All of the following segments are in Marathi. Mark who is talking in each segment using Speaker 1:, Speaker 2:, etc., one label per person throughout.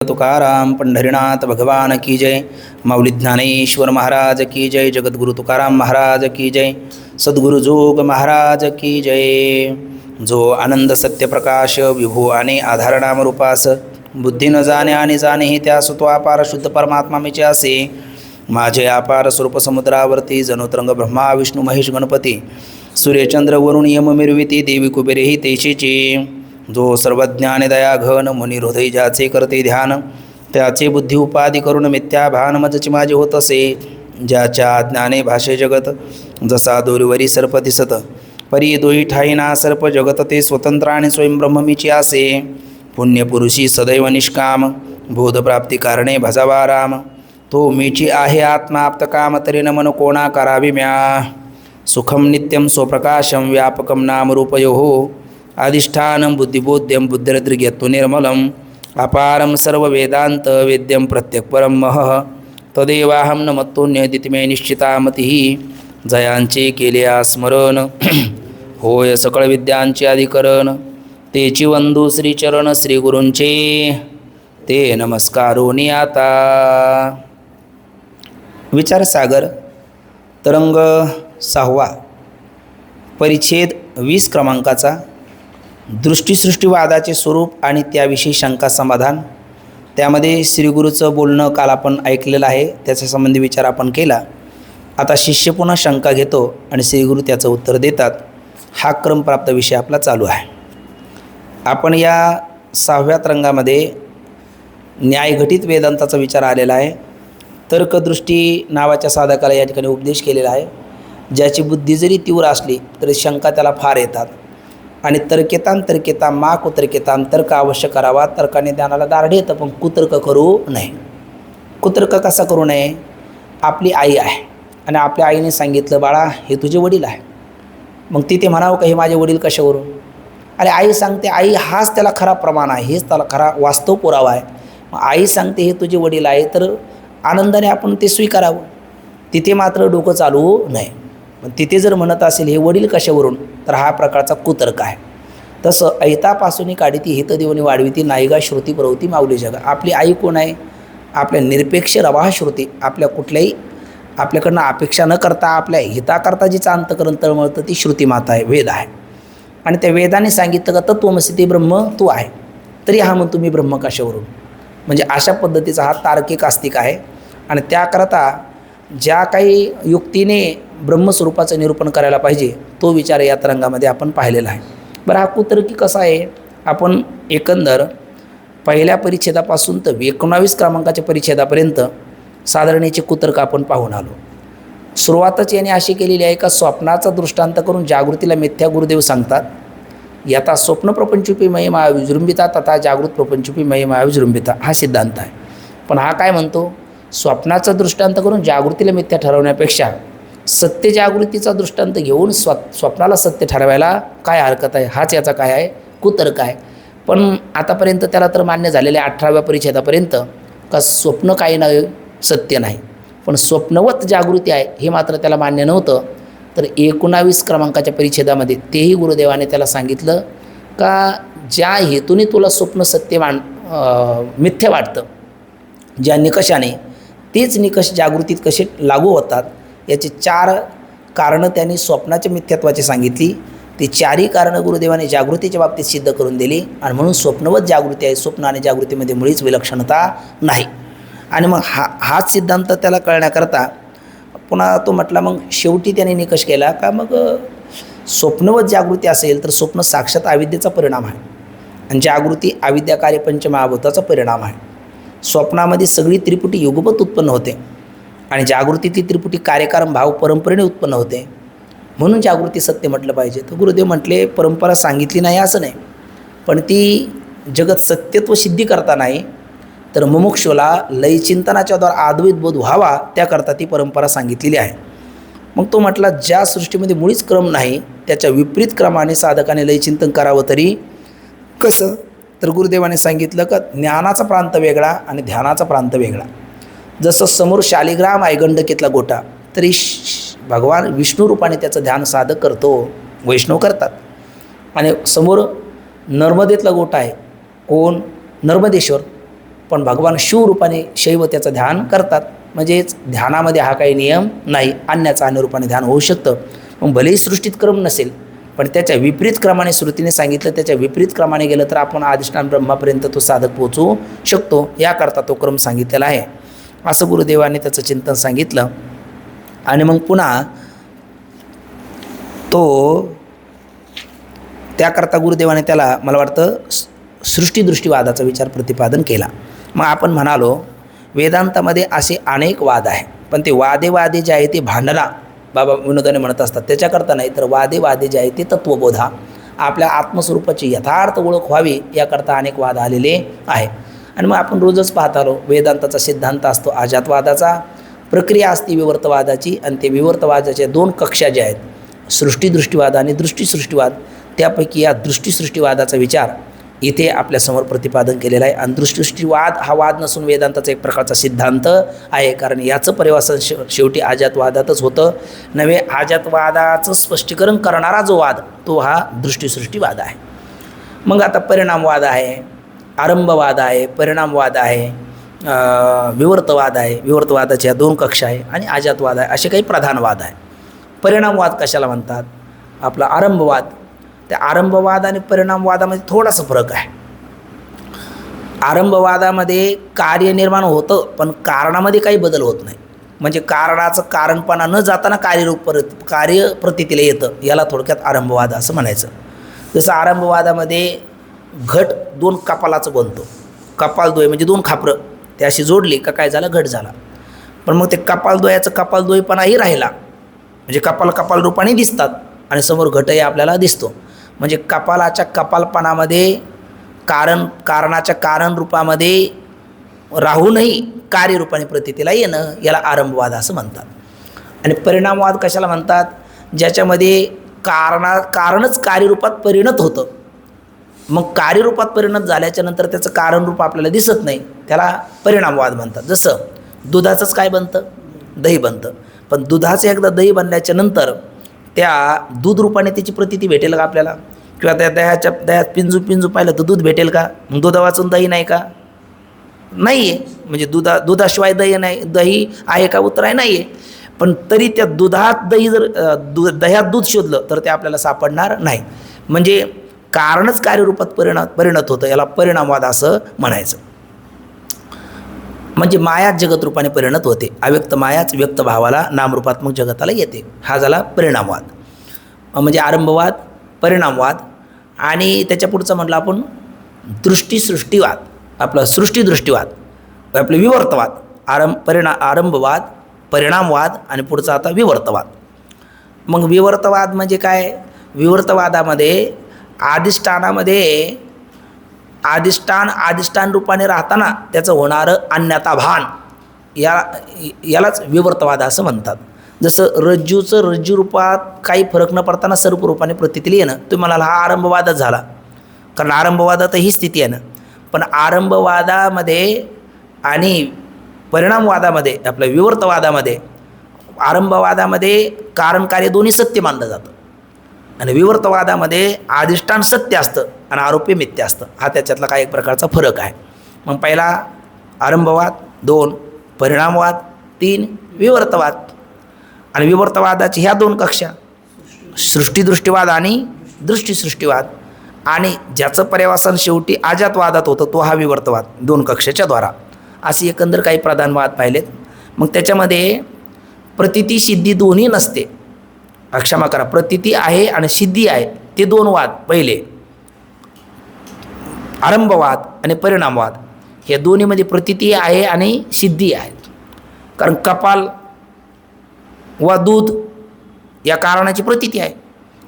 Speaker 1: तुकाराम पंढरीनाथ भगवान की जय. माऊली ज्ञानेश्वर महाराज की जय. जगद्गुरु तुकाराम महाराज की जय. सद्गुरु जोग महाराज की जय. जो आनंद सत्यप्रकाश विभू आणि आधार नाम रूपास बुद्धी न जाणे आणि जाणेही त्यास तो अपार शुद्ध परमात्मा मीचे असे. माझे अपार स्वरूप समुद्रावरती जणू तरंग ब्रह्मा विष्णू महेश गणपती सूर्यचंद्र वरुण यम मिरविती देवी कुबेरेही तेशीची. जो सर्वज्ञान दया घन मुनी हृदय ज्याचे करते ध्यान त्याचे बुद्धी उपाधी करून मिथ्या भान मजची माझे होत असे. ज्याच्या ज्ञाने भाषे जगत जसा दोरीवरी सर्प दिसत परी दोही ठाईना सर्प जगत ते स्वतंत्र आणि स्वयंब्रह्मीची असे. पुण्यपुरुषी सदैव निष्काम बोधप्राप्ती कारणे भजावा राम. तो मीची आहे आत्मा आप्तकाम तरी न मन कोणा करावी म्या. सुखम नित्यम स्वप्रकाशम व्यापकम नामरूपयोः अधिष्ठानं बुद्धिबोध्यं बुद्धिरदृग्यत्व निर्मलं अपारं सर्ववेदांत वेद्यं प्रत्यक्परं महः. तदेवाहं न मत्तोन्यदितिमे निश्चिता मतिः. जयांचे केले स्मरण होय सकळ विद्यांचे अधिकरण. तेची वंदू श्रीचरण श्रीगुरूंचे ते नमस्कारोनी आता. विचारसागर तरंग 6वा परिच्छेद 20 क्रमांकाचा दृष्टीसृष्टीवादाचे स्वरूप आणि त्याविषयी शंका समाधान. त्यामध्ये श्रीगुरूचं बोलणं काल आपण ऐकलेलं आहे, त्याच्या संबंधी विचार आपण केला. आता शिष्य पुन्हा शंका घेतो आणि श्रीगुरू त्याचं उत्तर देतात. हा क्रमप्राप्त विषय आपला चालू आहे. आपण या 6व्या तरंगामध्ये न्यायघटित वेदांताचा विचार आलेला आहे. तर्कदृष्टी नावाच्या साधकाला या ठिकाणी उपदेश केलेला आहे. ज्याची बुद्धी जरी तीव्र असली तरी शंका त्याला फार येतात. आणि तर्केतान मा कुतर्केतान तर्क अवश्य करावा. तर्काने ज्ञानाला दारढे येतं, पण कुतर्क करू नये. कुतर्क कसा करू नये? आपली आई आहे आणि आपल्या आईने सांगितलं बाळा हे तुझे वडील आहे. मग तिथे म्हणावं का हे माझे वडील कशावरून? अरे आई सांगते, आई हाच त्याला खरा प्रमाण आहे, हेच त्याला खरा वास्तव पुरावा आहे. मग आई सांगते हे तुझे वडील आहे तर आनंदाने आपण ते स्वीकारावं. तिथे मात्र डोकं चालवू नये. पण तिथे जर म्हणत असेल हे वडील कशावरून, तर हा प्रकारचा कुतर्क आहे. तसं ऐतापासून काढिती हित देऊनी वाढविती नायिका श्रुती प्रवृत्ती माऊली जगा. आपली आई कोण आहे? आपल्या निरपेक्ष रवाह श्रुती. आपल्या कुठल्याही आपल्याकडनं अपेक्षा न करता आपल्या हिताकरता जिचं अंतकरण तळमळतं ती श्रुती माता आहे, वेद आहे. आणि त्या वेदाने सांगितलं का तत्त्वमसी ते ब्रह्म तू आहे, तरी हा म्हणतो मी ब्रह्म कशावरून. म्हणजे अशा पद्धतीचा हा तार्किक आस्तिक आहे. आणि त्याकरता ज्या काही युक्तीने ब्रह्मस्वरूपाचं निरूपण करायला पाहिजे तो विचार या तरंगामध्ये आपण पाहिलेला आहे. बरं, हा कुतर्की कसा आहे? आपण एकंदर पहिल्या परिच्छेदापासून तर 19 क्रमांकाच्या परिच्छेदापर्यंत साधारण याचे कुतर्क आपण पाहून आलो. सुरुवातच याने अशी केलेली आहे का स्वप्नाचा दृष्टांत करून जागृतीला मिथ्या गुरुदेव सांगतात. यथा स्वप्न प्रपंचरूपी महिमा विजृंभिता तथा जागृत प्रपंचरूपी महिमा विजृंभिता हा सिद्धांत आहे. पण हा काय म्हणतो? स्वप्नाचा दृष्टांत करून जागृतीला मिथ्या ठरवण्यापेक्षा सत्य जागृतीचा दृष्टांत घेऊन स्वप्नाला सत्य ठरवायला काय हरकत आहे? हाच याचा काय आहे? कुतर्क आहे. पण आतापर्यंत त्याला तर मान्य झालेले 18व्या परिच्छेदापर्यंत का स्वप्न काही नाही, सत्य नाही, पण स्वप्नवत जागृती आहे हे मात्र त्याला मान्य नव्हतं. तर 19 क्रमांकाच्या परिच्छेदामध्ये तेही गुरुदेवाने त्याला सांगितलं का ज्या हेतूने तुला स्वप्न सत्य मिथ्या वाटतं, ज्या निकषाने, तेच निकष जागृतीत कसे लागू होतात याचे 4 कारणं त्यांनी स्वप्नाच्या मिथ्यात्वाची सांगितली. ती 4ही कारणं गुरुदेवाने जागृतीच्या बाबतीत सिद्ध करून दिली. आणि म्हणून स्वप्नवत जागृती आहे, स्वप्न आणि जागृतीमध्ये मुळीच विलक्षणता नाही. आणि मग हाच सिद्धांत त्याला कळण्याकरता पुन्हा तो म्हटला, मग शेवटी त्याने निकष केला का मग स्वप्नवत जागृती असेल तर स्वप्न साक्षात अविद्येचा परिणाम आहे आणि जागृती अविद्याकारी पंचमहाभूताचा परिणाम आहे. स्वप्नामध्ये सगळी त्रिपुटी युगपत उत्पन्न होते आणि जागृतीतली त्रिपुटी कार्यकारण भाव परंपरेने उत्पन्न होते. म्हणून जागृती सत्य म्हटलं पाहिजे. तर गुरुदेव म्हटले परंपरा सांगितली नाही असं नाही, पण ती जगत सत्यत्व सिद्धी करता नाही तर मुमुक्षूला लयचिंतनाच्या द्वारा अद्वैत बोध व्हावा त्याकरता ती परंपरा सांगितलेली आहे. मग तो म्हटला ज्या सृष्टीमध्ये मुळीच क्रम नाही त्याच्या विपरीत क्रमाने साधकाने लयचिंतन करावं तरी कसं? तर गुरुदेवाने सांगितलं का ज्ञानाचा प्रांत वेगळा आणि ध्यानाचा प्रांत वेगळा. जसं समोर शालिग्राम आहे गंडकीतला गोटा, तरी भगवान विष्णू रूपाने त्याचं ध्यान साधक करतो, वैष्णव करतात. आणि समोर नर्मदेतला गोटा आहे, कोण? नर्मदेश्वर. पण भगवान शिवरूपाने शैव त्याचं ध्यान करतात. म्हणजेच ध्यानामध्ये हा काही नियम नाही, अन्याचा अन्यरूपाने ध्यान होऊ शकतं. मग भलेही सृष्टीत क्रम नसेल, पण त्याच्या विपरीत क्रमाने श्रुतीने सांगितलं, त्याच्या विपरीत क्रमाने गेलं तर आपण अधिष्ठान ब्रह्मापर्यंत तो साधक पोहोचू शकतो. याकरता तो क्रम सांगितलेला आहे, असं गुरुदेवाने त्याचं चिंतन सांगितलं. आणि मग पुन्हा तो त्याकरता गुरुदेवाने त्याला मला वाटतं सृष्टीदृष्टीवादाचा विचार प्रतिपादन केला. मग आपण म्हणालो वेदांतामध्ये असे अनेक वाद आहे, पण ते वादे जे आहे ते भांडणा बाबा विनोदाने म्हणत असतात त्याच्याकरता नाही, तर वादे जे आहे ते तत्वबोधा, आपल्या आत्मस्वरूपाची यथार्थ ओळख व्हावी याकरता अनेक वाद आलेले आहे. आणि मग आपण रोजच पाहत आलो वेदांताचा सिद्धांत असतो अजातवादाचा, प्रक्रिया असते विवर्तवादाची, आणि ते विवर्तवादाच्या दोन कक्षा ज्या आहेत सृष्टीदृष्टीवाद आणि दृष्टीसृष्टीवाद, त्यापैकी या दृष्टीसृष्टीवादाचा विचार इथे आपल्यासमोर प्रतिपादन केलेला आहे. आणि दृष्टीसृष्टीवाद हा वाद नसून वेदांताचा एक प्रकारचा सिद्धांत आहे, कारण याचं परिवासन शेवटी अजातवादातच होतं. नव्हे अजातवादाचं स्पष्टीकरण करणारा जो वाद तो हा दृष्टीसृष्टीवाद आहे. मग आता परिणामवाद आहे, आरंभवाद आहे, परिणामवाद आहे, विवर्तवाद आहे. विवर्तवादाच्या दोन कक्षा आहे आणि अजातवाद आहे, असे काही प्रधान वाद आहे. परिणामवाद कशाला म्हणतात? आपला आरंभवाद. त्या आरंभवाद आणि परिणामवादामध्ये थोडासा फरक आहे. आरंभवादामध्ये कार्य निर्माण होतं, पण कारणामध्ये काही बदल होत नाही. म्हणजे कारणाचं कारणपणा न जाताना कार्य प्रतीतीला येतं, याला थोडक्यात आरंभवाद असं म्हणायचं. जसं आरंभवादामध्ये घट दोन कपालाचं बनतो, कपालद्वय म्हणजे दोन खापरं ते अशी जोडली का काय झालं, घट झाला. पण मग ते कपालद्वयाचं कपालद्वयपणाही राहिला, म्हणजे कपाल रूपाने दिसतात आणि समोर घटही आपल्याला दिसतो. म्हणजे कपालाच्या कपालपणामध्ये कारणाच्या कारण रूपामध्ये राहूनही कार्यरूपाने प्रतीतीला येणं याला आरंभवाद असं म्हणतात. आणि परिणामवाद कशाला म्हणतात? ज्याच्यामध्ये कारणच कार्यरूपात परिणत होतं, मग कार्यरूपात परिणत झाल्याच्या नंतर त्याचं कारणरूप आपल्याला दिसत नाही, त्याला परिणामवाद म्हणतात. जसं दुधाचंच काय बनतं, दही बनतं, पण दुधाचं एकदा दही बनल्याच्या नंतर त्या दूध रूपाने त्याची प्रतीती भेटेल का आपल्याला? किंवा त्या दह्यात पिंजू पाहिलं तर दूध भेटेल का? मग दुधा वाचून दही नाही का? नाही आहे. म्हणजे दुधाशिवाय दही आहे का? उत्तर आहे नाही आहे. पण तरी त्या दुधात दही जर दह्यात दूध शोधलं तर ते आपल्याला सापडणार नाही. म्हणजे कारणच कार्यरूपात परिणत होतं, याला परिणामवाद असं म्हणायचं. म्हणजे मायाच जगत रूपाने परिणत होते, अव्यक्त मायाच व्यक्त भावाला नामरूपात्मक जगताला येते, हा झाला परिणामवाद. म्हणजे आरंभवाद, परिणामवाद. आणि त्याच्या पुढचं म्हटलं आपण दृष्टीसृष्टीवाद, आपला सृष्टीदृष्टीवाद, आपले विवर्तवाद. आरंभवाद, परिणामवाद आणि पुढचा आता विवर्तवाद. मग विवर्तवाद म्हणजे काय? विवर्तवादामध्ये अधिष्ठान रूपाने राहताना त्याचं होणारं अन्यथा भान यालाच विवर्तवाद असं म्हणतात. जसं रज्जू रूपात काही फरक न पडताना सर्व रूपाने प्रतीतीला येणं, तुम्ही म्हणाल हा आरंभवादच झाला, कारण आरंभवादात ही स्थिती आहे ना. पण आरंभवादामध्ये आणि परिणामवादामध्ये, आपल्या विवर्तवादामध्ये, आरंभवादामध्ये कारण कार्य दोन्ही सत्य मानलं जातं आणि विवर्तवादामध्ये अधिष्ठान सत्य असतं आणि आरोपी मिथ्या असतं. हा त्याच्यातला काही एक प्रकारचा फरक आहे. मग पहिला आरंभवाद, 2 परिणामवाद, 3 विवर्तवाद. आणि विवर्तवादाची ह्या दोन कक्षा सृष्टीदृष्टीवाद आणि दृष्टीसृष्टीवाद. आणि ज्याचं पर्यवसन शेवटी अजातवादात होतं तो हा विवर्तवाद, 2 कक्षेच्या द्वारा. असे एकंदर काही प्रधानवाद पाहिलेत. मग त्याच्यामध्ये प्रतीती सिद्धी दोन्ही नसते, क्षमा करा, प्रतीती आहे आणि सिद्धी आहे, ते 2 वाद. पहिले आरंभवाद आणि परिणामवाद, हे दोन्हीमध्ये प्रतीती आहे आणि सिद्धी आहे. कारण कपाल व दूध या कारणाची प्रतीती आहे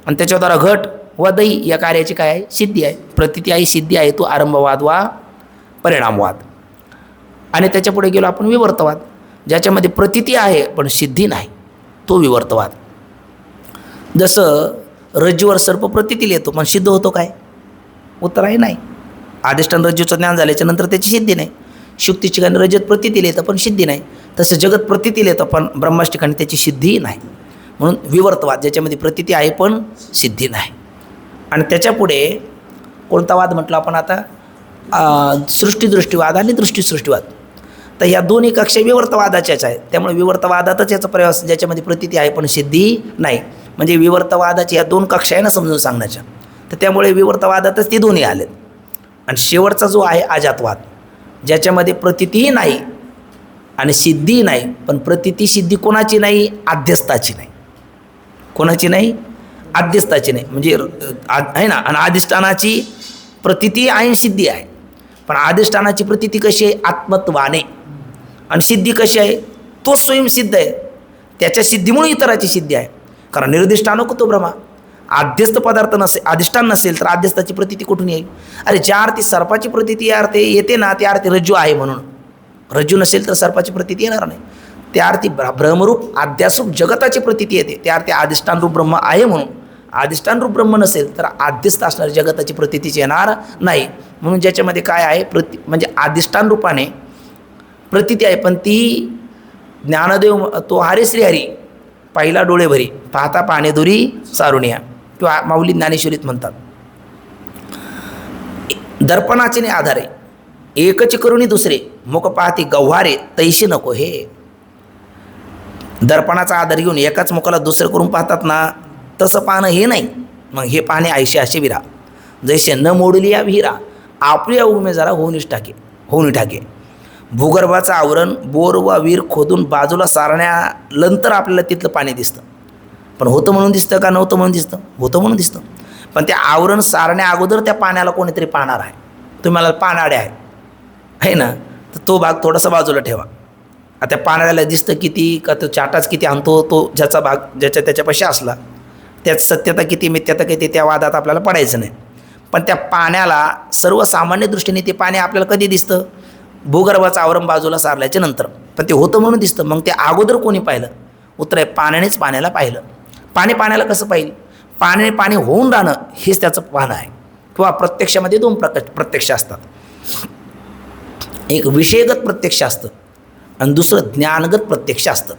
Speaker 1: आणि त्याच्याद्वारा घट व दही या कार्याची काय आहे? सिद्धी आहे. प्रतीती आहे, सिद्धी आहे, तो आरंभवाद वा परिणामवाद. आणि त्याच्या पुढे गेलो आपण विवर्तवाद, ज्याच्यामध्ये प्रतीती आहे पण सिद्धी नाही, तो विवर्तवाद. जसं रज्जूवर सर्प प्रतीतीला येतो पण सिद्ध होतो काय? उत्तर आहे नाही. अधिष्ठान रज्जूचं ज्ञान झाल्याच्या नंतर त्याची सिद्धी नाही. शुक्तीच्या ठिकाणी रजत प्रतीतीला येतं पण सिद्धी नाही. तसं जगत प्रतीतीला येतं पण ब्रह्माच्या ठिकाणी त्याची सिद्धी नाही. म्हणून विवर्तवाद, ज्याच्यामध्ये प्रतीती आहे पण सिद्धी नाही. आणि त्याच्यापुढे कोणता वाद म्हटलं आपण आता? सृष्टीदृष्टीवाद आणि दृष्टीसृष्टीवाद. तर ह्या दोन्ही कक्षा विवर्तवादाच्याच आहेत. त्यामुळे विवर्तवादातच याचा प्रयास, ज्याच्यामध्ये प्रतीती आहे पण सिद्धी नाही. म्हणजे विवर्तवादाची या दोन कक्षा आहे ना समजून सांगण्याच्या. तर त्यामुळे विवर्तवादातच ते दोन्ही आलेत. आणि शेवटचा जो आहे अजातवाद, ज्याच्यामध्ये प्रतीतीही नाही आणि सिद्धीही नाही, पण प्रतीती सिद्धी कोणाची नाही? आध्यस्थाची नाही. कोणाची नाही? आध्यस्थाची नाही. म्हणजे आहे ना. आणि अधिष्ठानाची प्रतीती आहे आणि सिद्धी आहे. पण अधिष्ठानाची प्रतीती कशी आहे? आत्मत्वाने. आणि सिद्धी कशी आहे? तो स्वयंसिद्ध आहे. त्याच्या सिद्धीमुळे इतराची सिद्धी आहे. कारण निर्दिष्टानो कुतो भ्रमा. आध्यस्थ पदार्थ नसेल, अधिष्ठान नसेल तर आध्यस्थाची प्रतीती कुठून येईल? अरे ज्या अर्थी सर्पाची प्रतीती या अर्थी येते ना, त्या अर्थी रज्जू आहे म्हणून. रज्जू नसेल तर सर्पाची प्रतीती येणार नाही. त्या अर्थी ब्रह्मरूप आध्यासरूप जगताची प्रतीती येते. त्या अर्थी अधिष्ठानरूप ब्रह्म आहे म्हणून. अधिष्ठानरूप ब्रह्म नसेल तर आध्यस्थ असणारी जगताची प्रतीतीच येणार नाही. म्हणून ज्याच्यामध्ये काय आहे? म्हणजे अधिष्ठान रूपाने प्रतीती आहे, पण ती ज्ञानदेव तो हरे श्रीहरी पाहिला डोळे भरी, पाहता पाहणे दुरी सारुणिया, किंवा माऊली ज्ञानेश्वरीत म्हणतात. दर्पणाचे आधारे एकच करुणी दुसरे, मुख पाहती गव्हारे तैशी नको हे. दर्पणाचा आधार घेऊन एकाच मुखाला दुसरं करून पाहतात ना, तसं पाहणं हे नाही. मग हे पाहणे आयशे असे विरा, जैसे न मोडली या विहिरा, आपली उमे जरा होऊन टाके. भूगर्भाचं आवरण बोर व विहीर खोदून बाजूला सारण्यानंतर आपल्याला तिथलं पाणी दिसतं. पण होतं म्हणून दिसतं का नव्हतं म्हणून दिसतं? होतं म्हणून दिसतं. पण त्या आवरण सारण्या अगोदर त्या पाण्याला कोणीतरी पाहणार आहे. तुम्हाला पानाडे आहे ना, तर तो भाग थोडासा बाजूला ठेवा. आता पानाड्याला दिसतं किती का तो चाटाच किती आणतो, तो ज्याचा भाग ज्याच्या त्याच्यापाशी असला, त्यात सत्यता किती मिथ्याता किती, त्या वादात आपल्याला पडायचं नाही. पण त्या पाण्याला सर्वसामान्य दृष्टीने ते पाणी आपल्याला कधी दिसतं? भूगर्भाचं आवरण बाजूला सारल्याच्या नंतर. पण ते होतं म्हणून दिसतं. मग ते अगोदर कोणी पाहिलं? उत्तर आहे पाण्यानेच पाण्याला पाहिलं. पाण्याला कसं पाहिलं? पाणी होऊन राहणं हेच त्याचं पाहणं आहे. किंवा प्रत्यक्षामध्ये दोन प्रत्यक्ष असतात. एक विषयगत प्रत्यक्ष असतं आणि दुसरं ज्ञानगत प्रत्यक्ष असतं.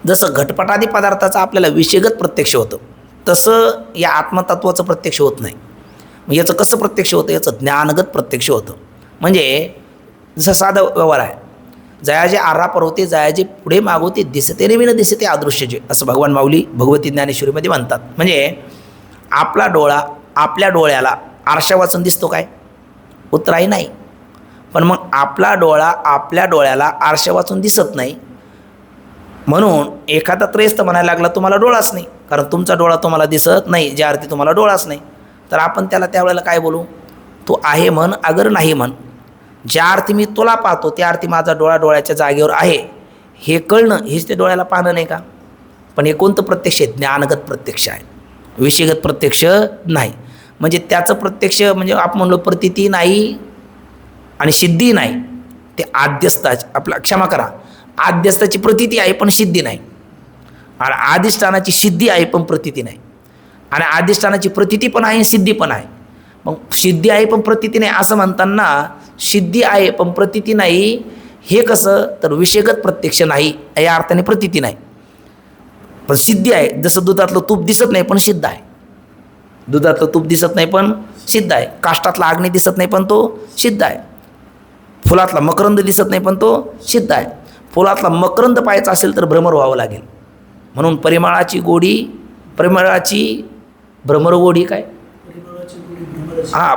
Speaker 1: जसं घटपटादी पदार्थाचं आपल्याला विषयगत प्रत्यक्ष होतं, तसं या आत्मतत्वाचं प्रत्यक्ष होत नाही. मग याचं कसं प्रत्यक्ष होतं? याचं ज्ञानगत प्रत्यक्ष होतं. म्हणजे जसं साधं व्यवहार आहे. जयाजे आरापर होते, जयाजे पुढे मागवते, दिसते नेहमी दिसते अदृश्य जे, असं भगवान माऊली भगवती ज्ञानेश्वरीमध्ये म्हणतात. म्हणजे आपला डोळा आपल्या डोळ्याला आरशा वाचून दिसतो काय? उत्तर आहे नाही. पण मग आपला डोळा आपल्या डोळ्याला आरशा वाचून दिसत नाही, म्हणून एखादा त्रयस्थ म्हणायला लागला तुम्हाला डोळाच नाही, कारण तुमचा डोळा तुम्हाला दिसत नाही. ज्या अर्थी तुम्हाला डोळाच नाही, तर आपण त्याला त्यावेळेला काय बोलू? तो आहे म्हण अगर नाही म्हण. ज्या अर्थी मी तुला पाहतो त्या अर्थी माझा डोळा डोळ्याच्या जागेवर आहे हे कळणं, हेच ते डोळ्याला पाहणं नाही का? पण हे कोणतं प्रत्यक्ष आहे? ज्ञानगत प्रत्यक्ष आहे, विषयगत प्रत्यक्ष नाही. म्हणजे त्याचं प्रत्यक्ष म्हणजे आपण म्हणलो प्रतीती नाही आणि सिद्धी नाही, ते आद्यस्थाच आपला क्षमा करा, आद्यस्थाची प्रतीती आहे पण सिद्धी नाही, आणि अधिष्ठानाची सिद्धी आहे पण प्रतीती नाही, आणि अधिष्ठानाची प्रतीती पण आहे सिद्धी पण आहे. मग सिद्धी आहे पण प्रतीती नाही असं म्हणताना सिद्धी आहे पण प्रतीती नाही हे कसं? तर विषयगत प्रत्यक्ष नाही या अर्थाने प्रतीती नाही, पण सिद्धी आहे. जसं दुधातलं तूप दिसत नाही पण सिद्ध आहे. दुधातलं तूप दिसत नाही पण सिद्ध आहे. काष्टातला अग्नी दिसत नाही पण तो सिद्ध आहे. फुलातला मकरंद दिसत नाही पण तो सिद्ध आहे. फुलातला मकरंद पाहायचा असेल तर भ्रमर व्हावं लागेल. म्हणून परिमळाची भ्रमर गोडी काय? हा,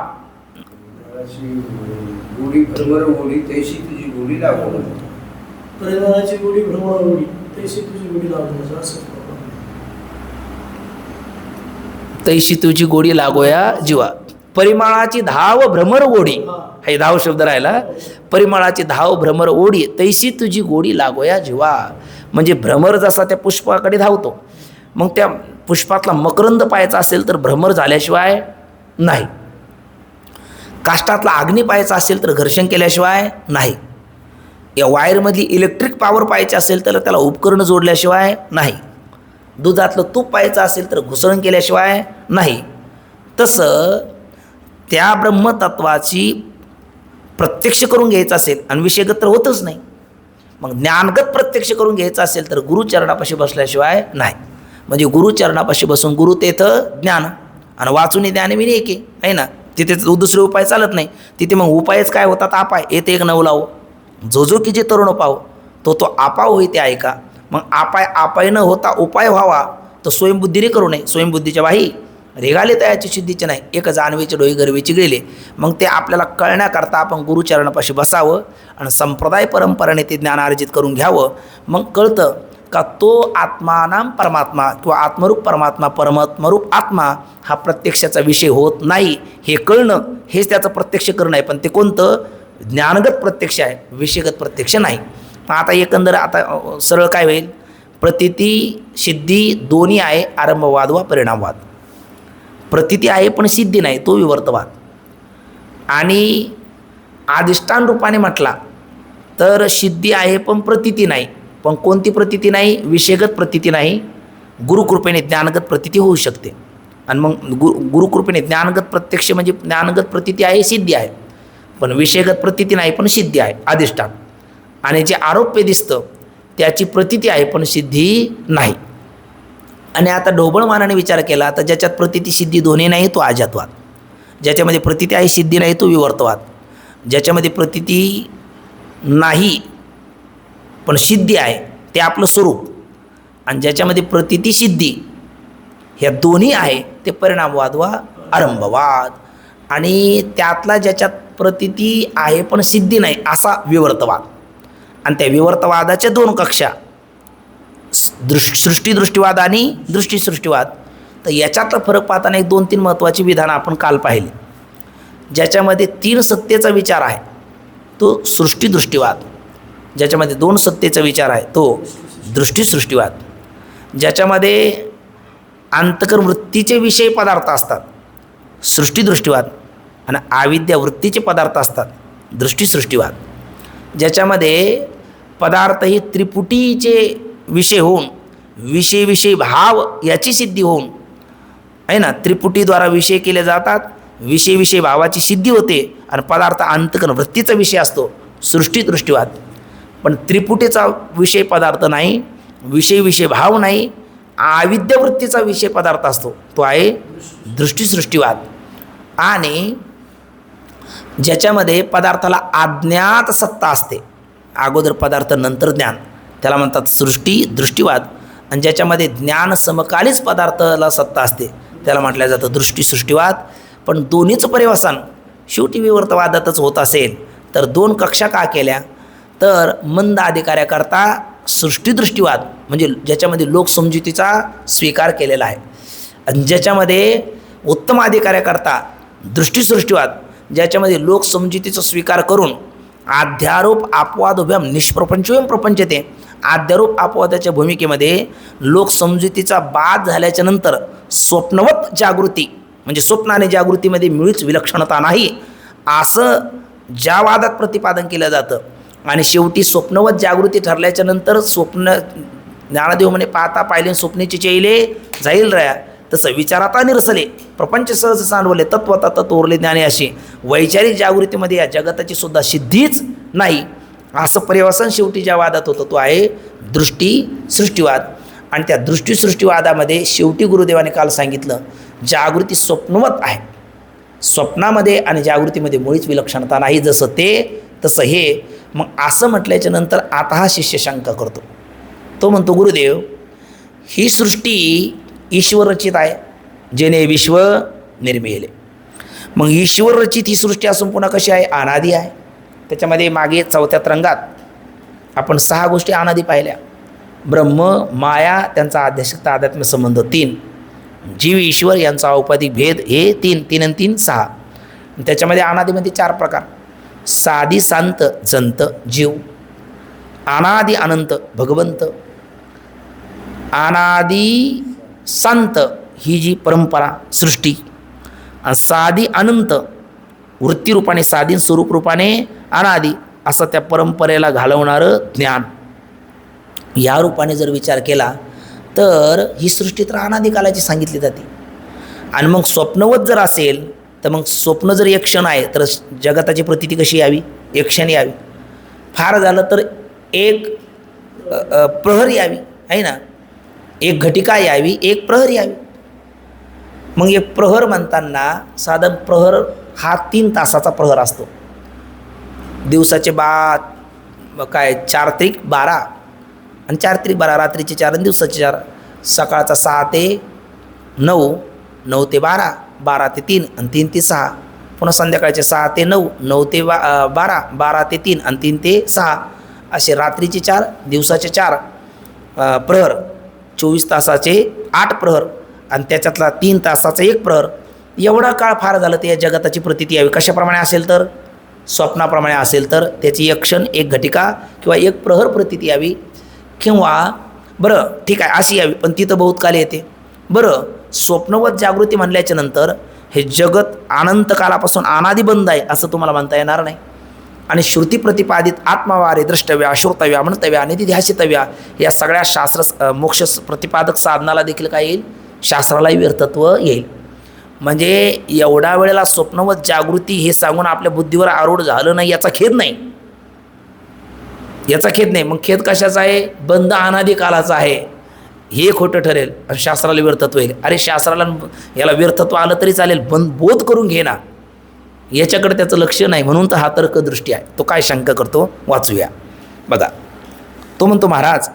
Speaker 2: भ्रमर गोडी तैशी तुझी गोडी लागो.
Speaker 3: परिमळाची गोडी भ्रमर गोडी तैशी तुझी गोडी लागो.
Speaker 1: तैशी तुझी गोडी लागोया जीवा. परिमळाची धाव भ्रमर गोडी, हे धाव शब्द राहिला. परिमळाची धाव भ्रमर ओढी तैशी तुझी गोडी लागोया जीवा. म्हणजे भ्रमर जसा त्या पुष्पाकडे धावतो, मग त्या पुष्पातला मकरंद पाहायचा असेल तर भ्रमर झाल्याशिवाय नाही. काष्टातला अग्नी पाहायचा असेल तर घर्षण केल्याशिवाय नाही. या वायरमधली इलेक्ट्रिक पॉवर पाहायची असेल तर त्याला उपकरण जोडल्याशिवाय नाही. दुधातलं तूप पाहायचं असेल तर घुसळण केल्याशिवाय नाही. तसं त्या ब्रह्मतत्वाची प्रत्यक्ष करून घ्यायचं असेल आणि विषयगत तर होतच नाही, मग ज्ञानगत प्रत्यक्ष करून घ्यायचं असेल तर गुरुचरणापाशी बसल्याशिवाय नाही. म्हणजे गुरुचरणापाशी बसून गुरु तेथ ज्ञान आणि वाचून ज्ञान मी एके आहे ना. तिथे दुसरे उपाय चालत नाही. तिथे मग उपायच काय होतात? आपाय येते एक नवलाव जो जो की जे तरुण पाव तो तो आपाव होई ते ऐका. मग आपाय न होता उपाय व्हावा तर स्वयंबुद्धीने करू नये. स्वयंबुद्धीच्या बाही रेगाले तयाची सिद्धीचे नाही, एक जाणवेचे डोई गरवेची गिळले. मग ते आपल्याला कळण्याकरता आपण गुरुचरणापाशी बसावं आणि संप्रदाय परंपरेने ते ज्ञान अर्जित करून घ्यावं. मग कळतं का तो आत्मानाम परमात्मा किंवा आत्मरूप परमात्मा, परमात्मरूप आत्मा हा प्रत्यक्षाचा विषय होत नाही. हे कळणं हेच त्याचं प्रत्यक्ष करणं आहे. पण ते कोणतं? ज्ञानगत प्रत्यक्ष आहे, विषयगत प्रत्यक्ष नाही. आता एकंदर आता सरळ काय होईल? प्रतीती सिद्धी दोन्ही आहे, आरंभवाद वा परिणामवाद. प्रतीती आहे पण सिद्धी नाही, तो विवर्तवाद. आणि अधिष्ठान रूपाने म्हटला तर सिद्धी आहे पण प्रतीती नाही. पण कोणती प्रतीती नाही? विषयगत प्रतीती नाही. गुरुकृपेने ज्ञानगत प्रतीती होऊ शकते. आणि मग गुरुकृपेने ज्ञानगत प्रत्यक्ष म्हणजे ज्ञानगत प्रतीती आहे, सिद्धी आहे. पण विषयगत प्रतीती नाही पण सिद्धी आहे, अधिष्ठान. आणि जे आरोप्य दिसतं त्याची प्रतीती आहे पण सिद्धी नाही. आणि आता ढोबळ मानाने विचार केला तर ज्याच्यात प्रतीती सिद्धी दोन्ही नाही तो अजातवाद. ज्याच्यामध्ये प्रतीती आहे सिद्धी नाही तो विवर्तवाद. ज्याच्यामध्ये प्रतीती नाही पण सिद्धी आहे ते आपलं स्वरूप. आणि ज्याच्यामध्ये प्रतीती सिद्धी ह्या दोन्ही आहे ते परिणामवाद वा आरंभवाद. आणि त्यातला ज्याच्यात प्रतीती आहे पण सिद्धी नाही असा विवर्तवाद. आणि त्या विवर्तवादाच्या दोन कक्षा, सृष्टीदृष्टीवाद आणि दृष्टीसृष्टीवाद. तर याच्यातला फरक पाहताना एक 2-3 महत्त्वाची विधानं आपण काल पाहिली. ज्याच्यामध्ये 3 सत्तेचा विचार आहे तो सृष्टीदृष्टीवाद. ज्याच्यामध्ये 2 सत्तेचा विचार आहे तो दृष्टीसृष्टीवाद. ज्याच्यामध्ये अंतकर्म वृत्तीचे विषय पदार्थ असतात सृष्टीदृष्टीवाद आणि आविद्या वृत्तीचे पदार्थ असतात दृष्टीसृष्टीवाद. ज्याच्यामध्ये पदार्थ ही त्रिपुटीचे विषय होऊन विषय भाव याची सिद्धी होऊन आहे ना, त्रिपुटीद्वारा विषय केले जातात, विषय भावाची सिद्धी होते आणि पदार्थ अंतकर्म वृत्तीचा विषय असतो सृष्टीदृष्टीवाद. पण त्रिपुटीचा विषय पदार्थ नाही, विषय भाव नाही, आविद्यावृत्तीचा विषय पदार्थ असतो तो आहे दृष्टीसृष्टीवाद. आणि ज्याच्यामध्ये पदार्थाला अज्ञात सत्ता असते, अगोदर पदार्थ नंतर ज्ञान, त्याला म्हणतात सृष्टी दृष्टीवाद. आणि ज्याच्यामध्ये ज्ञान समकालीच पदार्थाला सत्ता असते त्याला म्हटलं जातं दृष्टीसृष्टीवाद. पण दोन्हीचं परिवसन शेवटी विवर्तवादातच होत असेल तर 2 कक्षा का केल्या? तर मंद अधिकाऱ्याकरता सृष्टीदृष्टीवाद म्हणजे ज्याच्यामध्ये लोकसमजुतीचा स्वीकार केलेला आहे. आणि ज्याच्यामध्ये उत्तम अधिकाऱ्याकरता दृष्टीसृष्टीवाद ज्याच्यामध्ये लोकसमजुतीचा स्वीकार करून आध्यारोप अपवाद उभ्याम निष्प्रपंचोयम प्रपंचते. आध्यारोप अपवादाच्या भूमिकेमध्ये लोकसमजुतीचा बाद झाल्याच्या नंतर स्वप्नवत जागृती म्हणजे स्वप्न आणि जागृतीमध्ये मुळीच विलक्षणता नाही असं ज्या वादात प्रतिपादन केलं जातं. आणि शेवटी स्वप्नवत जागृती ठरल्याच्या नंतर स्वप्न ज्ञानदेव म्हणे पाहता पाहिले स्वप्नेचे चेले जाईल रया, तसं विचाराता निरसले प्रपंच सहज सांडवले तत्वता तत्वरले ज्ञाने. अशी वैचारिक जागृतीमध्ये या जगताची सुद्धा सिद्धीच नाही असं परिवसन शेवटी ज्या वादात होतं तो आहे दृष्टीसृष्टीवाद. आणि त्या दृष्टीसृष्टीवादामध्ये शेवटी गुरुदेवाने काल सांगितलं जागृती स्वप्नवत आहे, स्वप्नामध्ये आणि जागृतीमध्ये मुळीच विलक्षणता नाही, जसं ते तसं हे. मग असं म्हटल्याच्या नंतर आता हा शिष्य शंका करतो. तो म्हणतो गुरुदेव ही सृष्टी ईश्वर रचित आहे जेणे विश्व निर्मिले. मग ईश्वर रचित ही सृष्टी असून पुन्हा कशी आहे? अनादी आहे. त्याच्यामध्ये मागे 4थ्या तरंगात आपण 6 गोष्टी अनादी पाहिल्या. ब्रह्म, माया, त्यांचा आध्यात्मिकता आध्यात्म संबंध 3, जीव ईश्वर यांचा औपाधिक भेद हे 3 आणि 3 6. त्याच्यामध्ये अनादीमध्ये 4 प्रकार: साधी शांत जंत जीव, अनादी अनंत भगवंत, अनादी शांत ही जी परंपरा सृष्टी, आणि साधी अनंत वृत्तीरूपाने साधी स्वरूप रूपाने अनादी असं त्या परंपरेला घालवणारं ज्ञान. या रूपाने जर विचार केला तर ही सृष्टी तर अनादी कालाची सांगितली जाते. आणि मग स्वप्नवत जर असेल तर मग स्वप्न जर एक क्षण आहे तर जगताची प्रतीती कशी यावी? एक क्षण यावी. फार झालं तर एक प्रहर यावी आहे ना, एक घटिका यावी, एक प्रहर यावी. मग एक प्रहर म्हणताना साधारण प्रहर हा 3 तासाचा प्रहर असतो. दिवसाचे 4 त्रिक 12 आणि 4 त्रिक 12, रात्रीचे 4 आणि दिवसाचे 4. सकाळचा 6 ते 9, 9 ते 12, 12 ते 3 आणि 3 ते 6. पुन्हा संध्याकाळचे 6 ते 9, 9 ते 12, 12 ते 3 आणि 3 ते 6. असे रात्रीचे 4, दिवसाचे 4 प्रहर, 24 तासाचे 8 प्रहर आणि त्याच्यातला 3 तासाचा 1 प्रहर. एवढा काळ फार झालं तर या जगताची प्रतीती यावी. कशाप्रमाणे असेल तर स्वप्नाप्रमाणे असेल तर त्याची 1 क्षण 1 घटिका किंवा 1 प्रहर प्रतीती यावी. किंवा बरं ठीक आहे अशी यावी, पण ती तर बहुत काल येते. बरं स्वप्नवत जागृती म्हणल्याच्या नंतर हे जगत अनंत कालापासून अनादी बंद आहे असं तुम्हाला म्हणता येणार नाही. आणि श्रुती प्रतिपादित आत्मवारे द्रष्टव्या, श्रोतव्या, म्हणतव्या, निधिध्यासितव्या या सगळ्या शास्त्र मोक्ष प्रतिपादक साधनाला देखील काय येईल, शास्त्रालाही व्यर्थत्व येईल. म्हणजे एवढ्या वेळेला स्वप्नवत जागृती हे सांगून आपल्या बुद्धीवर आरूढ झालं नाही याचा खेद नाही, याचा खेद नाही. मग खेद कशाचा आहे, बंद अनादी कालाचा आहे हे खोटं ठरेल आणि शास्त्राला व्यर्थत्व येईल. अरे शास्त्राला याला व्यर्थत्व आलं तरी चालेल, बोध करून घे ना, याच्याकडे त्याचं लक्ष नाही. म्हणून तर हा तर्कदृष्टी आहे. तो काय शंका करतो वाचूया बघा. तो म्हणतो महाराज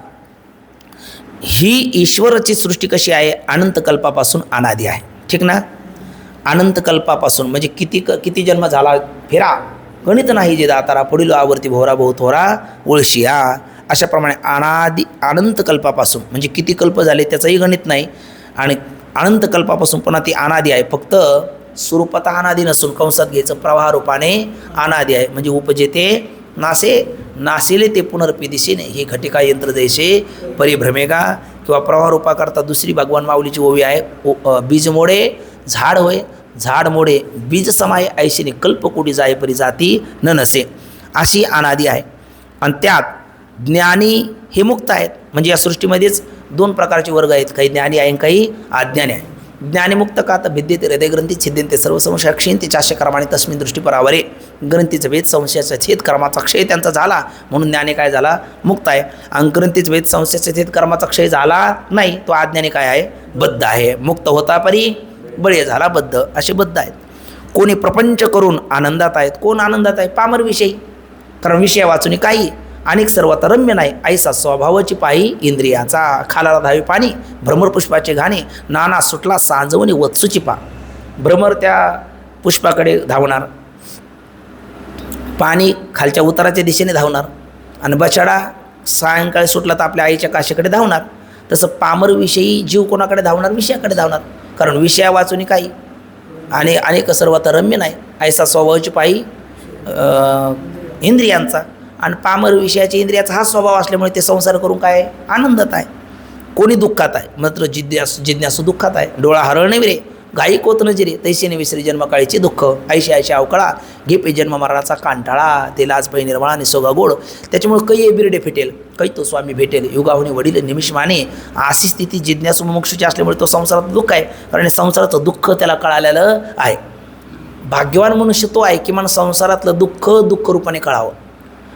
Speaker 1: ही ईश्वराची सृष्टी कशी आहे, अनंत कल्पापासून अनादी आहे. ठीक ना, अनंत कल्पापासून म्हणजे किती जन्म झाला फेरा गणित नाही जे दातारा, पुढील आवर्ती भोवरा बहुथोरा ओळशिया. अशाप्रमाणे अनंत कल्पापासून म्हणजे किती कल्प झाले त्याचंही गणित नाही. आणि अनंत कल्पापासून पुन्हा ती अनादी आहे. फक्त स्वरूपात अनादी नसून कंसात घ्यायचं प्रवाह रूपाने अनादी आहे. म्हणजे उपजेते नासेले ते पुनर्पी दिशेने ही घटिका यंत्र जैसे परिभ्रमेगा. किंवा प्रवाह रूपा करता दुसरी भगवान माऊलीची ओवी आहे, बीज मोडे झाड होय, झाड मोडे बीज समाय ऐशीने कल्पकोटी जाय परी जाती न नसे. अशी अनादी आहे. आणि त्यात ज्ञानी हे मुक्त आहेत. म्हणजे या सृष्टीमध्येच 2 प्रकारचे वर्ग आहेत, काही ज्ञानी आहे आणि काही अज्ञानी आहे. ज्ञानीमुक्त का तर भिद्यते हृदयग्रंथी छिद्यंते सर्व संशय क्षीणते चाष्य कर्माने तस्मिन दृष्टी परावरे. ग्रंथीचं वेद संशयाचा छेद कर्माचा क्षय त्यांचा झाला म्हणून ज्ञानी काय झाला, मुक्त आहे. आणि ग्रंथीचं वेद संशयाचा छेद कर्माचा क्षय झाला नाही, तो अज्ञानी काय आहे, बद्ध आहे. मुक्त होता परी बळे झाला बद्ध, असे बद्ध आहेत. कोणी प्रपंच करून आनंदात आहेत, कोण आनंदात आहे, पामर विषयी. कारण विषय वाचून काही अनेक सर्वात रम्य नाही, ऐसा स्वभावाची पायी इंद्रियाचा. खालाला धावे पाणी भ्रमर पुष्पाचे घाणे, नाना सुटला सांजवणी वत्सूची पा. भ्रमर त्या पुष्पाकडे धावणार, पाणी खालच्या उताराच्या दिशेने धावणार आणि बछडा सायंकाळी सुटला तर आपल्या आईच्या काशीकडे धावणार. तसं पामरविषयी जीव कोणाकडे धावणार, विषयाकडे धावणार. कारण विषया वाचून काही आणि अनेक सर्वात रम्य नाही, ऐसा स्वभावाची पायी इंद्रियांचा. आणि पामर विषयाच्या इंद्रियाचा हा स्वभाव असल्यामुळे ते संसार करून काय आनंदात आहे. कोणी दुःखात आहे, मात्र जिज्ञासू दुःखात आहे. डोळा हरळ नाही रे गायी कोत न जिरे, तैसे विसरी जन्मकाळीचे दुःख. ऐशी ऐशी अवकळा घेपे जन्म मरणाचा कांटाळा, ते लाज पै निर्मळा निसोगा गोड. त्याच्यामुळे काही बिरडे फेटेल, काही तो स्वामी भेटेल, युगाहुनी वडील निमिष माने. अशी स्थिती जिज्ञासू मुमुक्षूची असल्यामुळे तो संसारात दुःख आहे. कारण संसाराचं दुःख त्याला कळालेलं आहे. भाग्यवान मनुष्य तो आहे किमान संसारातलं दुःख रूपाने कळावं.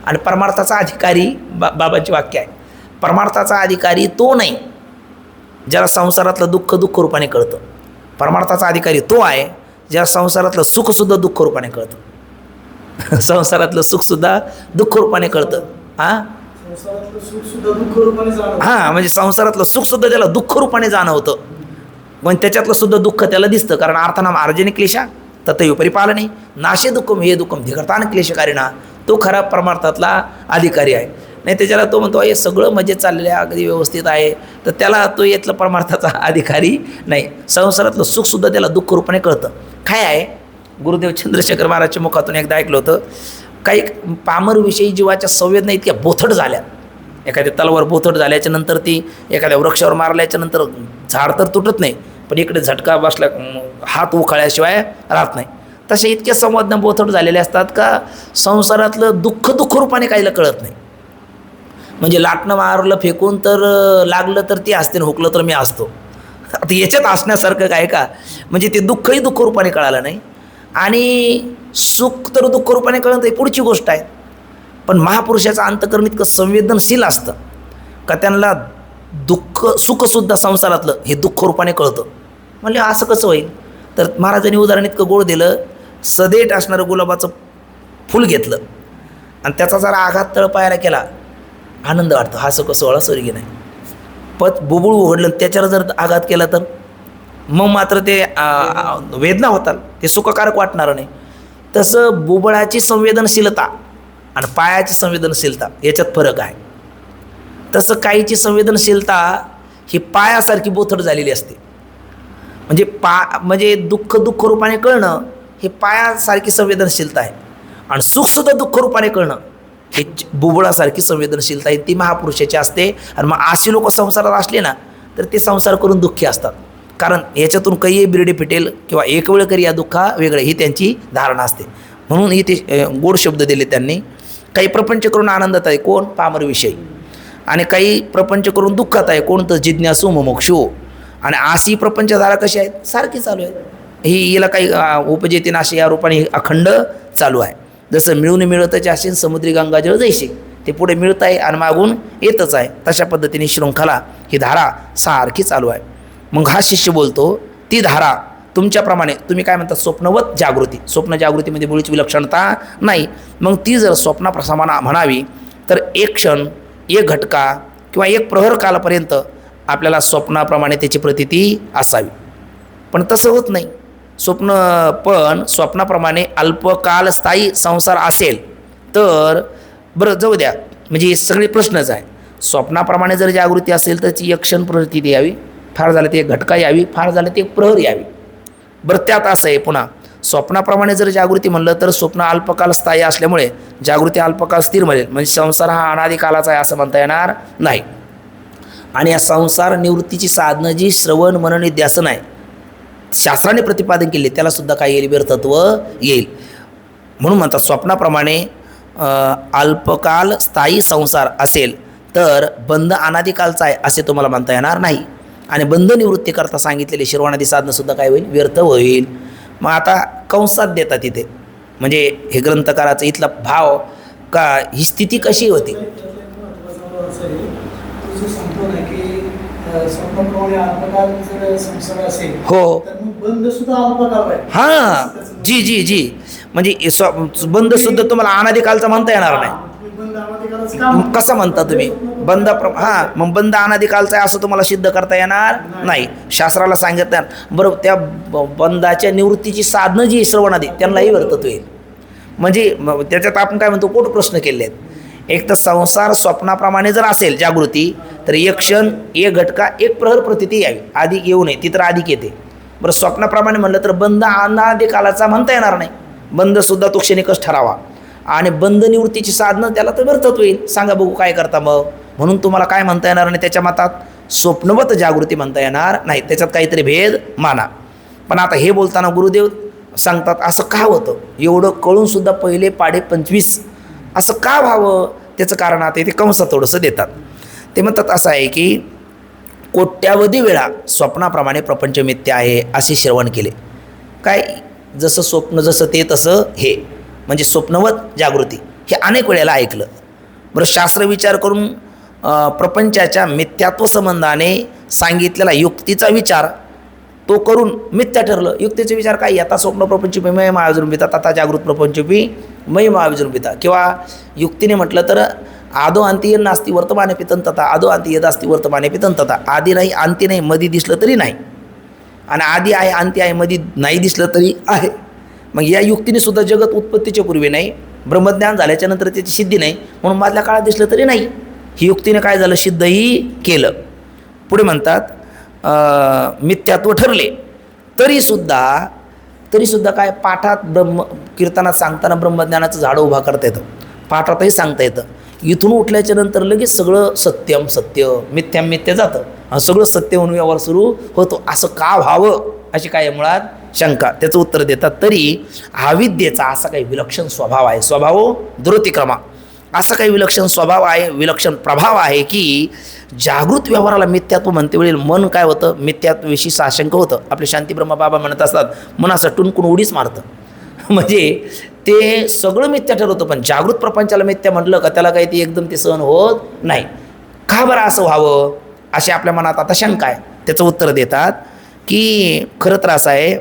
Speaker 1: आणि परमार्थाचा अधिकारी बाबांचे वाक्य आहे, परमार्थाचा अधिकारी तो नाही ज्याला संसारातलं दुःख रूपाने कळतं. परमार्थाचा अधिकारी तो आहे ज्याला संसारातलं सुखसुद्धा दुःख रूपाने कळतं. संसारातलं सुखसुद्धा दुःख रूपाने कळतं. म्हणजे संसारातलं सुखसुद्धा त्याला दुःख रूपाने जाणवतं. पण त्याच्यातलं सुद्धा दुःख त्याला दिसतं. कारण अर्थानाम अर्जने क्लेशा तथैव परिपालने नाशे दुःखम हे दुःखम धिकर्तान क्लेशकारिणा. तो खरा परमार्थातला अधिकारी आहे. नाही त्याच्याला तो म्हणतो हे सगळं मजेत चाललेलं आहे, अगदी व्यवस्थित आहे, तर त्याला तो यातला परमार्थाचा अधिकारी नाही. संसारातलं सुखसुद्धा त्याला दुःख रूपाने कळतं. काय आहे, गुरुदेव चंद्रशेखर महाराजच्या मुखातून एकदा ऐकलं होतं, काही पामरविषयी जीवाच्या संवेदना इतक्या बोथट झाल्या. एखाद्या तलवार बोथट झाल्याच्या नंतर ती एखाद्या वृक्षावर मारल्याच्या नंतर झाड तर तुटत नाही, पण इकडे झटका बसला हात उखाळ्याशिवाय राहत नाही. तसे इतक्या संवेदना बोथट झालेले असतात का संसारातलं दुःख रूपाने काहीला कळत नाही. म्हणजे लाटणं मारलं फेकून तर लागलं तर ती असते, हुकलं तर मी असतो. आता याच्यात असण्यासारखं काय का, म्हणजे ते दुःखही दुःख रूपाने कळालं नाही आणि सुख तर दुःख रूपाने कळत नाही, पुढची गोष्ट आहे. पण महापुरुषाचं अंतकरण इतकं संवेदनशील असतं का त्यांना सुखसुद्धा संसारातलं हे दुःख रूपाने कळतं. म्हणजे असं कसं होईल, तर महाराजांनी उदाहरण इतकं गोड दिलं सदेट असणारं गुलाबाचं फूल घेतलं आणि त्याचा जरा आघात तळपायाला केला, आनंद वाटतो, हा सोहळा स्वर्गीय नाही. बुबुळ उघडलं त्याच्यावर जर आघात केला तर मग मात्र ते वेदना होतात, ते सुखकारक वाटणारं नाही. तसं बुबळाची संवेदनशीलता आणि पायाची संवेदनशीलता याच्यात फरक आहे. तसं काहीची संवेदनशीलता ही पायासारखी बोथट झालेली असते. म्हणजे दुःख रूपाने कळणं हे पायासारखी संवेदनशीलता आहे आणि सुखसुद्धा दुःख रूपाने कळणं हे बुबळासारखी संवेदनशीलता आहे, ती महापुरुषाची असते. आणि मग अशी लोक संसारात असले ना तर ते संसार करून दुःखी असतात, कारण याच्यातून काही बिरडी फिटेल किंवा एक वेळ करी या दुःखा वेगळे ही त्यांची धारणा असते. म्हणून इथे गोड शब्द दिले त्यांनी. काही प्रपंच करून आनंदात आहे, कोण पामर विषयी, आणि काही प्रपंच करून दुःखात आहे, कोणतं जिज्ञासू मुमुक्षू. आणि अशी प्रपंचधारा कशी आहेत, सारखी चालू आहे. ही याला काही उपजेते नाशे या रूपाने अखंड चालू आहे. जसं मिळून मिळतच असेल समुद्री गंगाजळ जैसे, ते पुढे मिळत आहे आणि मागून येतच आहे, तशा पद्धतीने शृंखला ही धारा सारखी चालू आहे. मग हा शिष्य बोलतो, ती धारा तुमच्याप्रमाणे तुम्ही काय म्हणता स्वप्नवत जागृती, स्वप्न जागृतीमध्ये मुळीच विलक्षणता नाही. मग ती जर स्वप्नाप्रमाण म्हणावी तर एक क्षण, एक घटका किंवा एक प्रहर कालापर्यंत आपल्याला स्वप्नाप्रमाणे त्याची प्रतीती असावी. पण तसं होत नाही. पण स्वप्नाप्रमाणे अल्पकाल स्थायी संसार असेल तर बरं जाऊ द्या, म्हणजे हे सगळे प्रश्नच आहे. स्वप्नाप्रमाणे जर जागृती असेल तर ती एक क्षण प्रतीती यावी, फार झालं ते एक घटका यावी, फार झालं ते एक प्रहर यावी. बरं त्यात असं आहे, पुन्हा स्वप्नाप्रमाणे जर जागृती म्हणलं तर स्वप्न अल्पकाल स्थायी असल्यामुळे जागृती अल्पकाल स्थिर मिळेल, म्हणजे संसार हा अनादिकालाचा आहे असं म्हणता येणार नाही. आणि या संसार निवृत्तीची साधनं जी श्रवण मनन निध्यासन आहे, शास्त्राने प्रतिपादन केले, त्यालासुद्धा काय येईल, व्यर्थत्व येईल. म्हणून म्हणतात स्वप्नाप्रमाणे अल्पकाल स्थायी संसार असेल तर बंध अनादिकालचा आहे असे तुम्हाला म्हणता येणार नाही. आणि बंध निवृत्ती करता सांगितलेले शिरवाणादी साधनंसुद्धा काय होईल, व्यर्थ होईल. मग आता कंसात देतात तिथे, म्हणजे हे ग्रंथकाराचा इथला भाव का ही स्थिती कशी होती. हो हां, जी म्हणजे बंध सुद्धा तुम्हाला अनादिकालचा म्हणता येणार नाही. कसं म्हणता तुम्ही बंध हां, मग बंध अनादिकालचा आहे असं तुम्हाला सिद्ध करता येणार नाही. शास्त्राला सांगितलं बरोबर, त्या बंधाच्या निवृत्तीची साधनं जी श्रवणादी त्यांनाही व्यर्थत्व येईल. म्हणजे त्याच्यात आपण काय म्हणतो, पोट प्रश्न केले आहेत. एक तर संसार स्वप्नाप्रमाणे जर असेल जागृती तर एक क्षण, एक घटका, एक प्रहर प्रतीती यावी, अधिक येऊ नये, ती तर अधिक येते. बरं स्वप्नाप्रमाणे म्हणलं तर बंध अनादिकालाचा म्हणता येणार नाही, बंधसुद्धा तो क्षणिकच ठरावा. आणि बंध निवृत्तीची साधनं त्याला तर व्यर्थत्व येईल. सांगा बघू काय करता मग. म्हणून तुम्हाला काय म्हणता येणार नाही त्याच्या मतात स्वप्नवत जागृती म्हणता येणार नाही, त्याच्यात काहीतरी भेद माना. पण आता हे बोलताना गुरुदेव सांगतात असं का होतं, एवढं कळूनसुद्धा पहिले पाढे 25 असं का व्हावं, त्याचं कारण आता इथे कंसात थोडंसं देतात. ते म्हणतात असं आहे की कोट्यावधी वेळा स्वप्नाप्रमाणे प्रपंच मिथ्या आहे असे श्रवण केले. काय जसं स्वप्न जसं ते तसं हे, म्हणजे स्वप्नवत जागृती हे अनेक वेळेला ऐकलं. बरं शास्त्र विचार करून प्रपंचाच्या मिथ्यात्व संबंधाने सांगितलेला युक्तीचा विचार तो करून मिथ्या ठरलं. युक्तीचा विचार काय, आता स्वप्न प्रपंचपी मय महाविजृंभिता तथा जागृत प्रपंचपी मय महाविजृंभिता. किंवा युक्तीने म्हटलं तर आदो अंती नास्ती वर्तमाने पितन तथा आदो अंती यदास्ती वर्तमाने पितन तथा. आधी नाही अंती नाही, मधी दिसलं तरी नाही, आणि आधी आहे अंती आहे मधी नाही दिसलं तरी आहे. मग या युक्तीने सुद्धा जगत उत्पत्तीच्या पूर्वी नाही, ब्रह्मज्ञान झाल्याच्यानंतर त्याची सिद्धी नाही, म्हणून मधल्या काळात दिसलं तरी नाही. ही युक्तीने काय झालं, सिद्धही केलं. पुढे म्हणतात मिथ्यात्व ठरले तरीसुद्धा काय पाठात कीर्तनात सांगताना ब्रह्मज्ञानाचं झाडं उभा करता येतं, पाठातही सांगता येतं. इथून उठल्याच्या नंतर लगेच सगळं सत्यम सत्य, मिथ्याम मिथ्या जातं आणि सगळं सत्य म्हणून व्यवहार सुरू होतो. असं का व्हावं अशी काय मुळात शंका. त्याचं उत्तर देतात तरी अविद्येचा असा काही विलक्षण स्वभाव आहे, स्वभाव दुरतिक्रमा, असा काही विलक्षण स्वभाव आहे, विलक्षण प्रभाव आहे की जागृत व्यवहाराला मिथ्यात्व म्हणते वेळी मन काय होतं, मिथ्यात्वविषयी साशंक होतं. आपले शांती ब्रह्मा बाबा म्हणत असतात मन असं टुनकून उडीच मारतं, म्हणजे ते सगळं मिथ्या ठरवतं. पण जागृत प्रपंचाला मिथ्या म्हटलं का त्याला काही ते एकदम ते सहन होत नाही. का बरं असं व्हावं अशी आपल्या मनात आता शंका आहे. त्याचं उत्तर देतात की खरं तर असं आहे,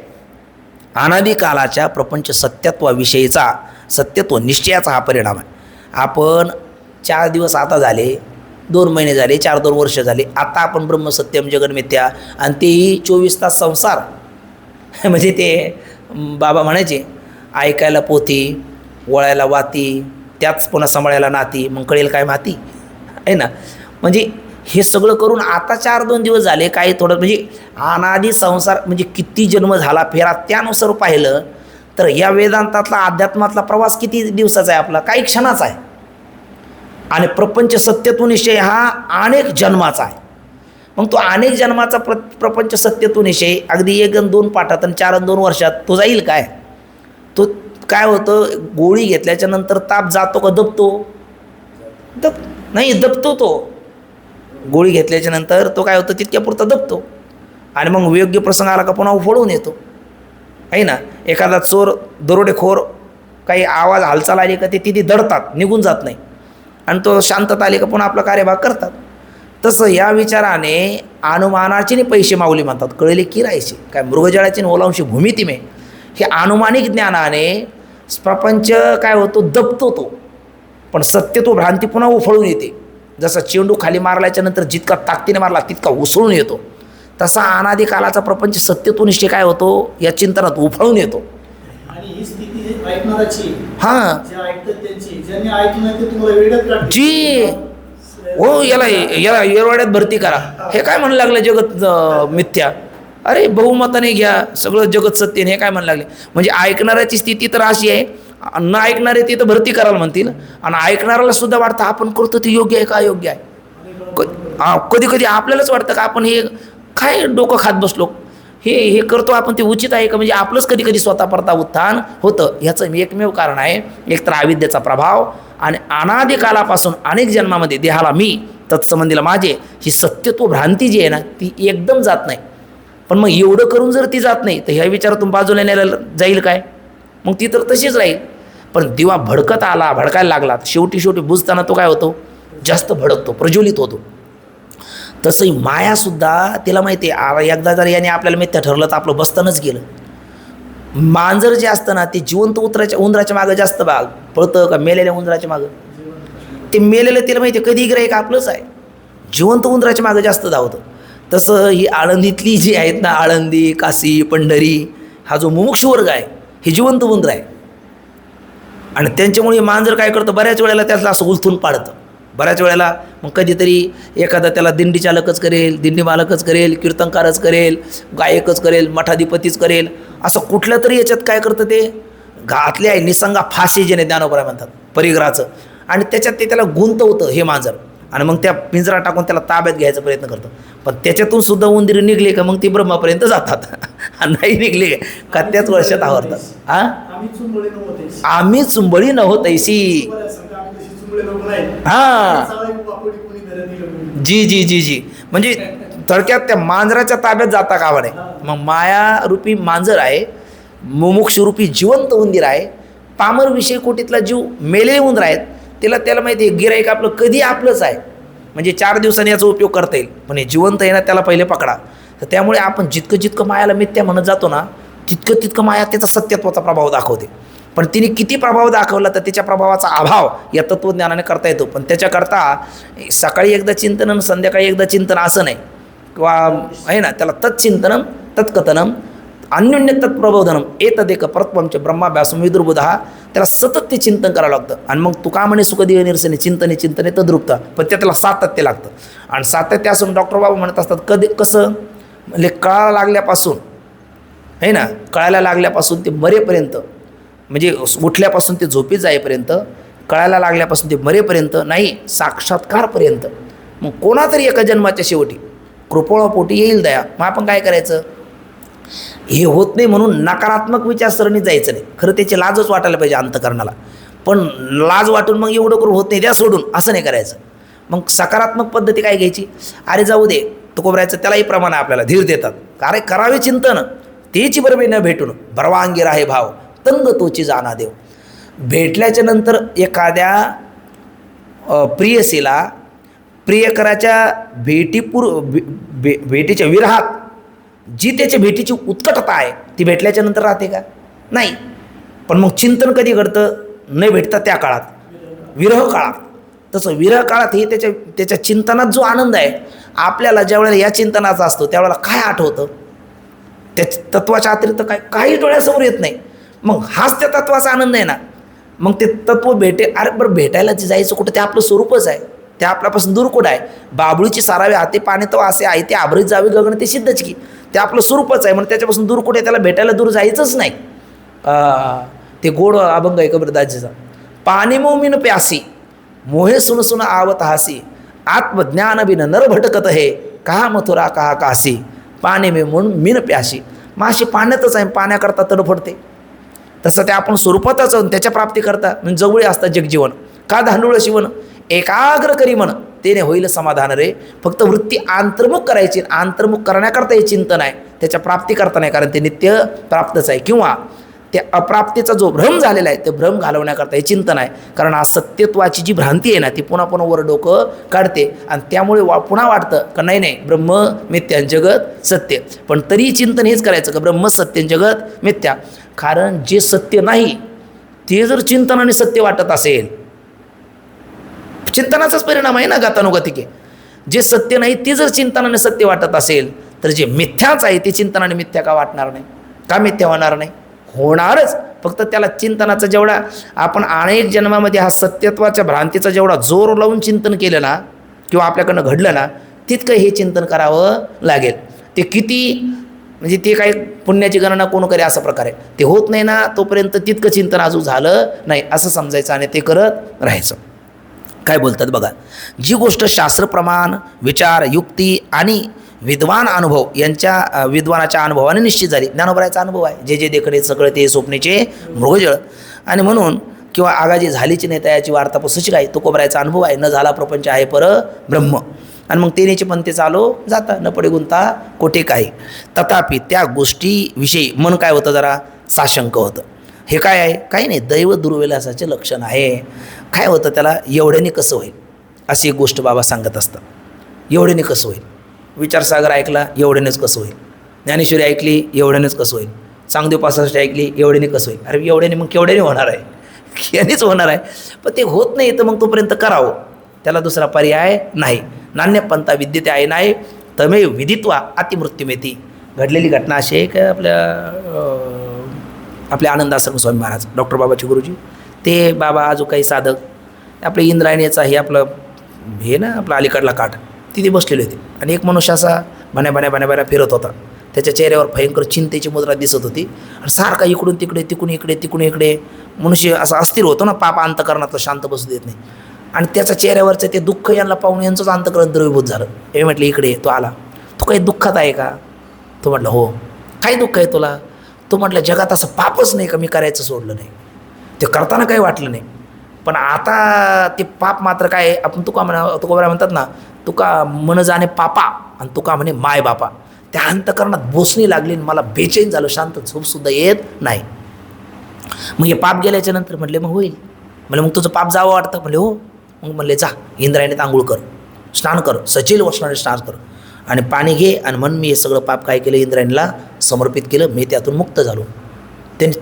Speaker 1: अनादी कालाच्या प्रपंच सत्यत्वाविषयीचा सत्यत्व निश्चयाचा हा परिणाम आहे. आपण 4 दिवस आता झाले, 2 महिने झाले, 4-2 वर्ष झाले, आता आपण ब्रह्मसत्यम जगन्मिथ्या आणि तेही 24 तास संसार. म्हणजे ते बाबा म्हणायचे, ऐकायला पोथी, वळायला वाती, त्याच पुन्हा सांभाळायला नाती, मग कळेल काय माती आहे ना. म्हणजे हे सगळं करून आता 4-2 दिवस झाले, काही थोडं म्हणजे अनादी संसार म्हणजे किती जन्म झाला फेरा त्यानुसार पाहिलं तर या वेदांतातला अध्यात्मातला प्रवास किती दिवसाचा आहे आपला, काही क्षणाचा आहे. आणि प्रपंच सत्यत्वनिश्चय हा अनेक जन्माचा आहे. मग तो अनेक जन्माचा प्रपंच सत्यत्वनिश्चय अगदी 1 आणि 2 पाठात आणि 4 आणि 2 वर्षात तो जाईल काय? तो काय होतं, गोळी घेतल्याच्या नंतर ताप जातो का दबतो? नाही, दबतो. तो गोळी घेतल्याच्या नंतर तो काय होतं, तितक्यापुरता दबतो आणि मग योग्य प्रसंग आला का पुन्हा उफळून येतो आहे ना. एखादा चोर, दरोडेखोर, काही आवाज हालचाल आली का ते तिथे दडतात, निघून जात नाही आणि तो शांतता आली का पुन्हा आपला कार्यभाग करतात. तसं या विचाराने अनुमानाची पैसे माऊली म्हणतात, कळले की राहायचे काय मृगजळाची ओलांशी भूमिती मे. हे अनुमानिक ज्ञानाने प्रपंच काय होतो, दबतो तो, पण सत्य तो भ्रांती पुन्हा उफळून येते. जसा चेंडू खाली मारल्याच्या नंतर जितका ताकदीने मारला तितका उसळून येतो, तसा अनादी कालाचा प्रपंच सत्यत्वनिष्ठ काय होतो, या चिंतनात उफळून येतो.
Speaker 3: आणि ही स्थिती ऐकणाराची,
Speaker 1: हां
Speaker 3: जे ऐकतात त्यांची, ज्यांनी ऐकलं ते तुम्हाला वेड्यात काढतील.
Speaker 1: जी हो, याला येरवाड्यात भरती करा. हे काय म्हणू लागलं, जगत मिथ्या. अरे बहुमताने घ्या सगळं जगत सत्य. हे काय म्हणू लागले, म्हणजे ऐकणाऱ्याची स्थिती तर अशी आहे, न ऐकणारे ते तर भरती करायला म्हणतील आणि ऐकणाऱ्याला सुद्धा वाटतं आपण करतो ते योग्य आहे का अयोग्य आहे. कधी कधी आपल्यालाच वाटतं का आपण हे काय डोकं खात बसलो, हे करतो आपण ते उचित आहे का. म्हणजे आपलंच कधी कधी स्वतः परता उत्थान होतं. ह्याचं एकमेव कारण आहे एकतर अविद्येचा प्रभाव आणि अनादी कालापासून अनेक जन्मामध्ये देहाला मी, तत्संबंधीला माझे, ही सत्यत्व भ्रांती जी आहे ना ती एकदम जात नाही. पण मग एवढं करून जर ती जात नाही तर ह्या विचारातून बाजूला न्यायला जाईल काय, मग ती तर तशीच राहील. पण दिवा भडकायला लागला शेवटी बुजताना तो काय होतो, जास्त भडकतो, प्रज्वलित होतो. तसंही मायासुद्धा तिला माहिती आहे, एकदा जर याने आपल्याला मिथ्या ठरलं तर आपलं बसतानच गेलं. मांजर जे असतं ना ते जिवंत उंदराच्या मागं जास्त पळतं का मेलेल्या उंदराच्या मागं. ते मेलेलं तिला माहिती आहे कधी गिऱ्हाईक आपलंच आहे, जिवंत उंदराच्या मागं जास्त धावतं. तसं ही आळंदीतली जी आहेत ना, आळंदी, काशी, पंढरी, हा जो मुमुक्ष वर्ग आहे हे जिवंत उंदर आहे. आणि त्यांच्यामुळे मांजर काय करतं, बऱ्याच वेळेला त्याला असं उलथून पाडतं. बऱ्याच वेळेला मग कधीतरी एखादा त्याला दिंडी चालकच करेल, दिंडी मालकच करेल, कीर्तनकारच करेल, गायकच करेल, मठाधिपतीच करेल, असं कुठल्या तरी याच्यात काय करतं ते घातले आहे निसंगा फाशी जेणे ज्ञानोबराय म्हणतात परिग्रहाचं, आणि त्याच्यात ते त्याला गुंतवतं हे मांजर. आणि मग त्या पिंजरा टाकून त्याला ताब्यात घ्यायचा प्रयत्न करतं. पण त्याच्यातून सुद्धा उंदीर निघले का मग ती ब्रह्मापर्यंत जातात. नाही निघले का त्याच वर्षात आवरतात. हां, आम्ही चुंबळी नव्हतैसी. हां, जी म्हणजे थोडक्यात त्या मांजराच्या ताब्यात जाता कामा नये. मग मायारूपी मांजर आहे, मुमुक्षरूपी जिवंत उंदीर आहे, पामर विषय कोटीतला जीव मेलेले उंदर आहेत. त्याला माहिती आहे गिऱ्हाईक आपलं कधी आपलंच आहे, म्हणजे 4 दिवसांनी याचा उपयोग करता येईल. पण हे जिवंत आहे ना त्याला पहिले पकडा. तर त्यामुळे आपण जितकं मायाला मिथ्या म्हणत जातो ना तितकं माया त्याचा सत्यत्वाचा प्रभाव दाखवते. पण तिने किती प्रभाव दाखवला तर त्याच्या प्रभावाचा अभाव या तत्त्वज्ञानाने करता येतो. पण त्याच्याकरता सकाळी एकदा चिंतन संध्याकाळी एकदा चिंतन असं नाही, किंवा आहे ना त्याला तत्चिंतनम तत्कथनम अन्योन्य तत्प्रबोधनम एतदेक परत्वमचे ब्रह्माभ्यासम विदुर्बुधः. त्याला सतत ते चिंतन करावं लागतं. आणि मग तुका म्हणे सुखदेव निरसने चिंतने तद्रुपता, पण त्याला सातत्य लागतं. आणि सातत्य असून डॉक्टर बाबा म्हणत असतात कसं म्हणजे कळायला लागल्यापासून ते मरेपर्यंत, म्हणजे उठल्यापासून ते झोपीत जाईपर्यंत, कळायला लागल्यापासून ते मरेपर्यंत नाही, साक्षात्कारपर्यंत. मग कोणातरी एका जन्माच्या शेवटी कृपळापोटी येईल दया. मग आपण काय करायचं, हे होत नाही म्हणून नकारात्मक विचारसरणीत जायचं नाही. खरं त्याची लाजच वाटायला पाहिजे अंतकरणाला, पण लाज वाटून मग एवढं करून होत नाही द्या सोडून असं नाही करायचं. मग सकारात्मक पद्धती काय घ्यायची, अरे जाऊ दे तुकोबरायचं त्यालाही प्रमाण आहे आपल्याला, धीर देतात. अरे करावे चिंतन तेची बरोबर न भेटून परवानगी राहे भाव तंग तोची जाना देव. भेटल्याच्या नंतर एखाद्या प्रियसीला प्रियकराच्या भेटीच्या विरहात जी त्याच्या भेटीची उत्कटता आहे ती भेटल्याच्या नंतर राहते का? नाही. पण मग चिंतन कधी घडतं? न भेटता त्या काळात, विरह काळात. तसं विरह काळात हे त्याच्या चिंतनात जो आनंद आहे, आपल्याला ज्यावेळेला या चिंतनाचा असतो त्यावेळेला काय आठवतं? त्या तत्वाच्या अतिरिक्त काही डोळ्यासमोर येत नाही. मग हाच त्या तत्वाचा आनंद आहे ना. मग ते तत्व अरे बरं, भेटायला जायचं कुठं? ते आपलं स्वरूपच आहे, ते आपल्यापासून दूर कुठं आहे? बाबळीची सारावे हाते पाणी तो असे आहे, ते आभरीत जावे गगन, ते सिद्धच की ते आपलं स्वरूपच आहे. म्हणून त्याच्यापासून दूर कुठे? त्याला भेटायला दूर जायचंच नाही. ते गोड अभंग आहे कबीरदासजीचा. पाणी मोमीन प्यासी मोहे सुन सुन आवत हासी, आत्मज्ञान बिन नर भटकत हे, कहा मथुरा कहा काशी, पाणी मे म्हणून मीन प्यासी. माशी पाण्यातच आहे, पाण्याकरता तडफडते. तसं ते आपण स्वरूपातच त्याच्या प्राप्तीकरता म्हणजे जवळ असतात जगजीवन. का धांडुळ शिवण एकाग्र करी मन, तेने होईल समाधान रे. फक्त वृत्ती अंतर्मुख करायची, अंतर्मुख करण्याकरता हे चिंतन आहे, त्याच्या प्राप्तीकरता नाही. कारण ते नित्य प्राप्तच आहे. किंवा त्या अप्राप्तीचा जो भ्रम झालेला आहे ते भ्रम घालवण्याकरता हे चिंतन आहे. कारण आज सत्यत्वाची जी भ्रांती आहे ना ती पुन्हा पुन्हा वर डोकं काढते आणि त्यामुळे पुन्हा वाटतं का नाही ब्रह्म मिथ्या जगत सत्य. पण तरीही चिंतन हेच करायचं का ब्रह्म सत्य जगत मिथ्या. कारण जे सत्य नाही ते जर चिंतनाने सत्य वाटत असेल, चिंतनाचाच परिणाम आहे ना गतानुगतिके. जे सत्य नाही ते जर चिंतनाने सत्य वाटत असेल तर जे मिथ्याच आहे ते चिंतनाने मिथ्या का वाटणार नाही? का मिथ्या होणार नाही? होणारच. फक्त त्याला चिंतनाचा जेवढा आपण अनेक जन्मामध्ये हा सत्यत्वाच्या भ्रांतीचा जेवढा जोर लावून चिंतन केलं ना किंवा आपल्याकडनं घडलं ना तितकं हे चिंतन करावं लागेल. ते किती म्हणजे ते काही पुण्याची गणना कोण करे असा प्रकार आहे. ते होत नाही ना तोपर्यंत तितकं चिंतन अजून झालं नाही असं समजायचं आणि ते करत राहायचं. काय बोलतात बघा, जी गोष्ट शास्त्रप्रमाण विचार युक्ती आणि विद्वान अनुभव यांच्या विद्वानाच्या अनुभवाने निश्चित झाली. ज्ञानोबरायचा अनुभव आहे, जे जे देखणे सगळे ते स्वप्नेचे मृगजळ. आणि म्हणून किंवा आगाजी झालीची नाही तयाची वार्ता पुसची काय, तो कोबरायचा अनुभव आहे. न झाला प्रपंच आहे पर ब्रह्म. आणि मग तेनेचे पण ते चालू जाता न पडे गुंता कोठे काही. तथापि त्या गोष्टीविषयी मन काय होतं, जरा साशंक होतं. हे काय आहे? काही नाही, दैव दुर्विलासाचे लक्षण आहे. काय होतं त्याला, एवढ्याने कसं होईल अशी एक गोष्ट बाबा सांगत असतात. एवढ्याने कसं होईल? विचारसागर ऐकला, एवढ्यानेच कसं होईल? ज्ञानेश्वरी ऐकली, एवढ्यानेच कसं होईल? चांगदेव पासष्ट ऐकली, एवढ्याने कसं होईल? अरे एवढ्याने मग केवढ्याने होणार आहे? यानेच होणार आहे. पण ते होत नाही तर मग तोपर्यंत करावं, त्याला दुसरा पर्याय नाही. नान्यपंथा विद्यते आहे नाही तमे विदित्वा अतिमृत्युमेती. घडलेली घटना अशी आहे का आपले आनंदाश्रम स्वामी महाराज डॉक्टर बाबाचे गुरुजी, ते बाबा अजून काही साधक आपले इंद्रायणीचा हे आपलं हे ना आपला अलीकडला काठ तिथे बसलेले होते. आणि एक मनुष्य असा भण्या फिरत होता. त्याच्या चेहऱ्यावर भयंकर चिंतेची मुद्रा दिसत होती. आणि सारखा इकडून तिकडे तिकडून इकडे तिकडून इकडे मनुष्य असा अस्थिर होतो ना, पाप अंतकरणातलं शांत बसू देत नाही. आणि त्याच्या चेहऱ्यावरचं ते दुःख यांना पाहून यांचंच अंतकरण द्रवीभूत झालं. हे म्हटलं इकडे तो आला, तू काही दुःखात आहे का? तो म्हटलं हो. काय दुःख आहे तुला? तो म्हटलं जगात असं पापच नाही का मी करायचं सोडलं नाही. ते करताना काही वाटलं नाही, पण आता ते पाप मात्र काय आपण तुका म्हणतात ना, तुका मन जाणे पापा आणि तुका म्हणे माय बापा. त्या अंतकरणात बोसणी लागली आणि मला बेचैन झालं, शांत झोपसुद्धा येत नाही. मग हे पाप गेल्याच्या नंतर म्हटले मग होईल. म्हणलं मग तुझं पाप जावं वाटतं? म्हणले हो. मग म्हणले जा इंद्रायणीत आंघोळ कर, स्नान कर, सचेल वस्त्राने स्नान कर आणि पाणी घे आणि म्हण मी हे सगळं पाप काय केलं इंद्रायणीला समर्पित केलं, मी त्यातून मुक्त झालो. त्यांनी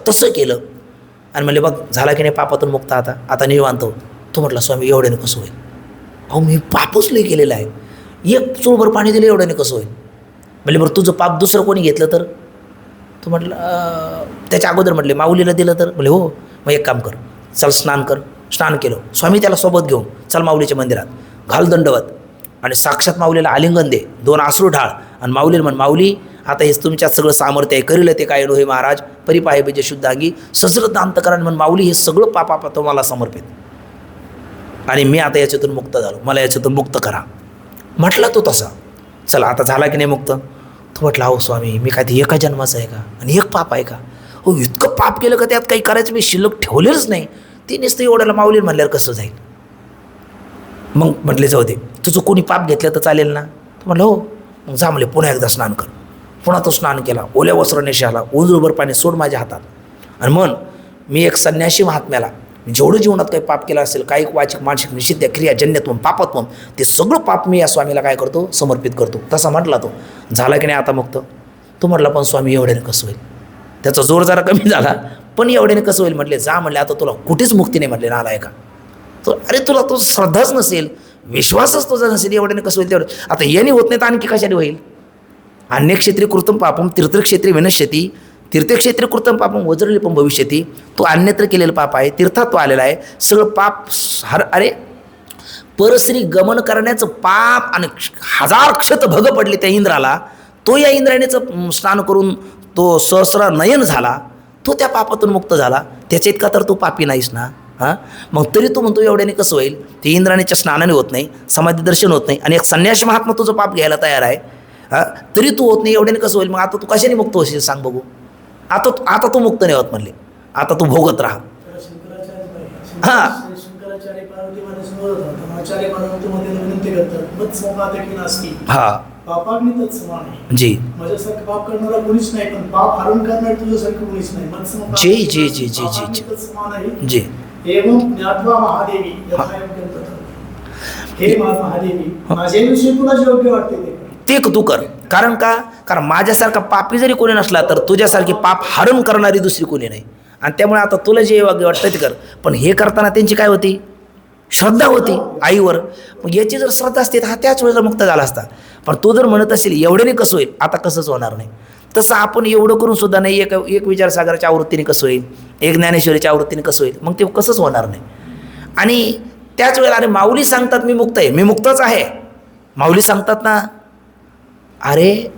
Speaker 1: तसं केलं आणि म्हणले बघ झाला की नाही पापातून मुक्त, आता निवांत हो. तो म्हटला स्वामी एवढ्याने कसं होईल? अहो मी पापच लई केलेलं आहे, एक चुळभर पाणी दिलं एवढ्याने कसं होईल? म्हणले बरं तुझं पाप दुसरं कोणी घेतलं तर? तो म्हटलं त्याच्या अगोदर म्हटले माऊलीला दिलं तर? म्हणले हो. मग एक काम कर, चल स्नान कर. स्नान केलं. स्वामी त्याला सोबत घेऊन चल माऊलीच्या मंदिरात, घाल दंडवत आणि साक्षात माऊलीला आलिंगन दे, 2 अश्रू ढाळ आणि माऊलीला म्हण माऊली आता हेच तुमच्यात सगळं सामर्थ्य आहे, करील ते काय हे महाराज परिपाहे बेजे शुद्धांगी सजरत अंतकरण म्हण माऊली हे सगळं पापा तुम्हाला समर्पित आणि मी आता याच्यातून मुक्त झालो, मला याच्यातून मुक्त करा. म्हटला तो तसा. चला आता झाला की नाही मुक्त? तो म्हटला हो स्वामी मी काय ते एका जन्माचं आहे का आणि एक पाप आहे का? हो इतकं पाप केलं का त्यात काही करायचं मी शिल्लक ठेवलेलंच नाही. ते नुसतं एवढ्याला माऊली म्हणल्यावर कसं जाईल? मग म्हटले जाऊ दे, तुझं कोणी पाप घेतलं तर चालेल ना? तो म्हटलं हो. मग जा म्हणले पुन्हा एकदा स्नान कर. पुन्हा तो स्नान केला, ओल्या वस्त्राने शाला, उंजळभर पाणी सोड माझ्या हातात आणि म्हण मी एक संन्यासी महात्म्याला जेवढं जीवनात काही पाप केलं असेल, काही वाचिक मानसिक निषिद्ध क्रिया जन्यत्वम पापत्वम, ते सगळं पाप मी या स्वामीला काय करतो, समर्पित करतो. तसा म्हटला तो. झाला की नाही आता मुक्त? तो म्हटला पण स्वामी एवढ्याने कसं होईल? त्याचा जोर जरा कमी झाला, पण एवढ्याने कसं होईल म्हटले. जा म्हणले आता तुला कुठेच मुक्ती नाही म्हटले नालायका. तो अरे तुला तो श्रद्धाच नसेल, विश्वासच तुझा नसेल, एवढ्याने कसं होईल? तेवढं आता याने होत नाही तर आणखी कशाने होईल? अन्यक्षेत्री कृतम पापम तीर्थक्षेत्री विनश्यती, तीर्थक्षेत्री कृतम पापम वज्रलिपम भविष्यती. तो अन्यत्र केलेलं पाप आहे, तीर्थात तो आलेला आहे. सगळं पाप अरे परश्री गमन करण्याचं पाप आणि 1000 क्षत भग पडले त्या इंद्राला. तो या इंद्राणीचं स्नान करून तो सहस्र नयन झाला, तो त्या पापातून मुक्त झाला. त्याच्या इतका तर तू पापी नाहीस ना. हां, मग तरी तू म्हणतो एवढ्याने कसं होईल? ते इंद्राणीच्या स्नानाने होत नाही, समाधी दर्शन होत नाही, आणि एक संन्यासी महात्मा तुझं पाप घ्यायला तयार आहे. हां, तरी तू होत नाही, एवढ्याने कसं होईल? मग आता तू कशाने मुक्त होशील सांग बघू? आता तू मुक्त नाही होत म्हणले, आता तू भोगत राहा. हां,
Speaker 3: शंकराचार्य पार्वतीमध्ये समोर होता. आचार्य पार्वतीमध्ये विनंती करतात, मत समाधी नसती
Speaker 1: हां,
Speaker 3: पापाग्नी तत्समान आहे.
Speaker 1: जी
Speaker 3: माझ्यासारखं पाप करणारा कोणीच नाही, पण पाप हरण करणारा तुझ्यासारखं कोणीच नाही. मत
Speaker 1: जी जी जी जी जी जी
Speaker 3: तत्समान आहे.
Speaker 1: जी.
Speaker 3: एवं ज्ञात्वा महादेवी यथायं करतात. हे महादेवी, माझ्याविषयी तुला जे योग्य वाटते ते
Speaker 1: ते तू कर. कारण माझ्यासारखा पापी जरी कोणी नसला तर तुझ्यासारखी पाप हरण करणारी दुसरी कोणी नाही. आणि त्यामुळे आता तुला जे योग्य वाटतं ते कर. पण हे करताना त्यांची काय होती? श्रद्धा होती आईवर. मग याची जर श्रद्धा असते तर हा त्याच वेळेला मुक्त झाला असता. पण तू जर म्हणत असेल एवढ्याने कसं होईल, आता कसंच होणार नाही. तसं आपण एवढं करून सुद्धा नाही. एक विचारसागराच्या आवृत्तीने कसं होईल, एक ज्ञानेश्वरीच्या आवृत्तीने कसं होईल, मग ते कसंच होणार नाही. आणि त्याच वेळेला अरे माऊली सांगतात मी मुक्त आहे, मी मुक्तच आहे. माऊली सांगतात ना, अरे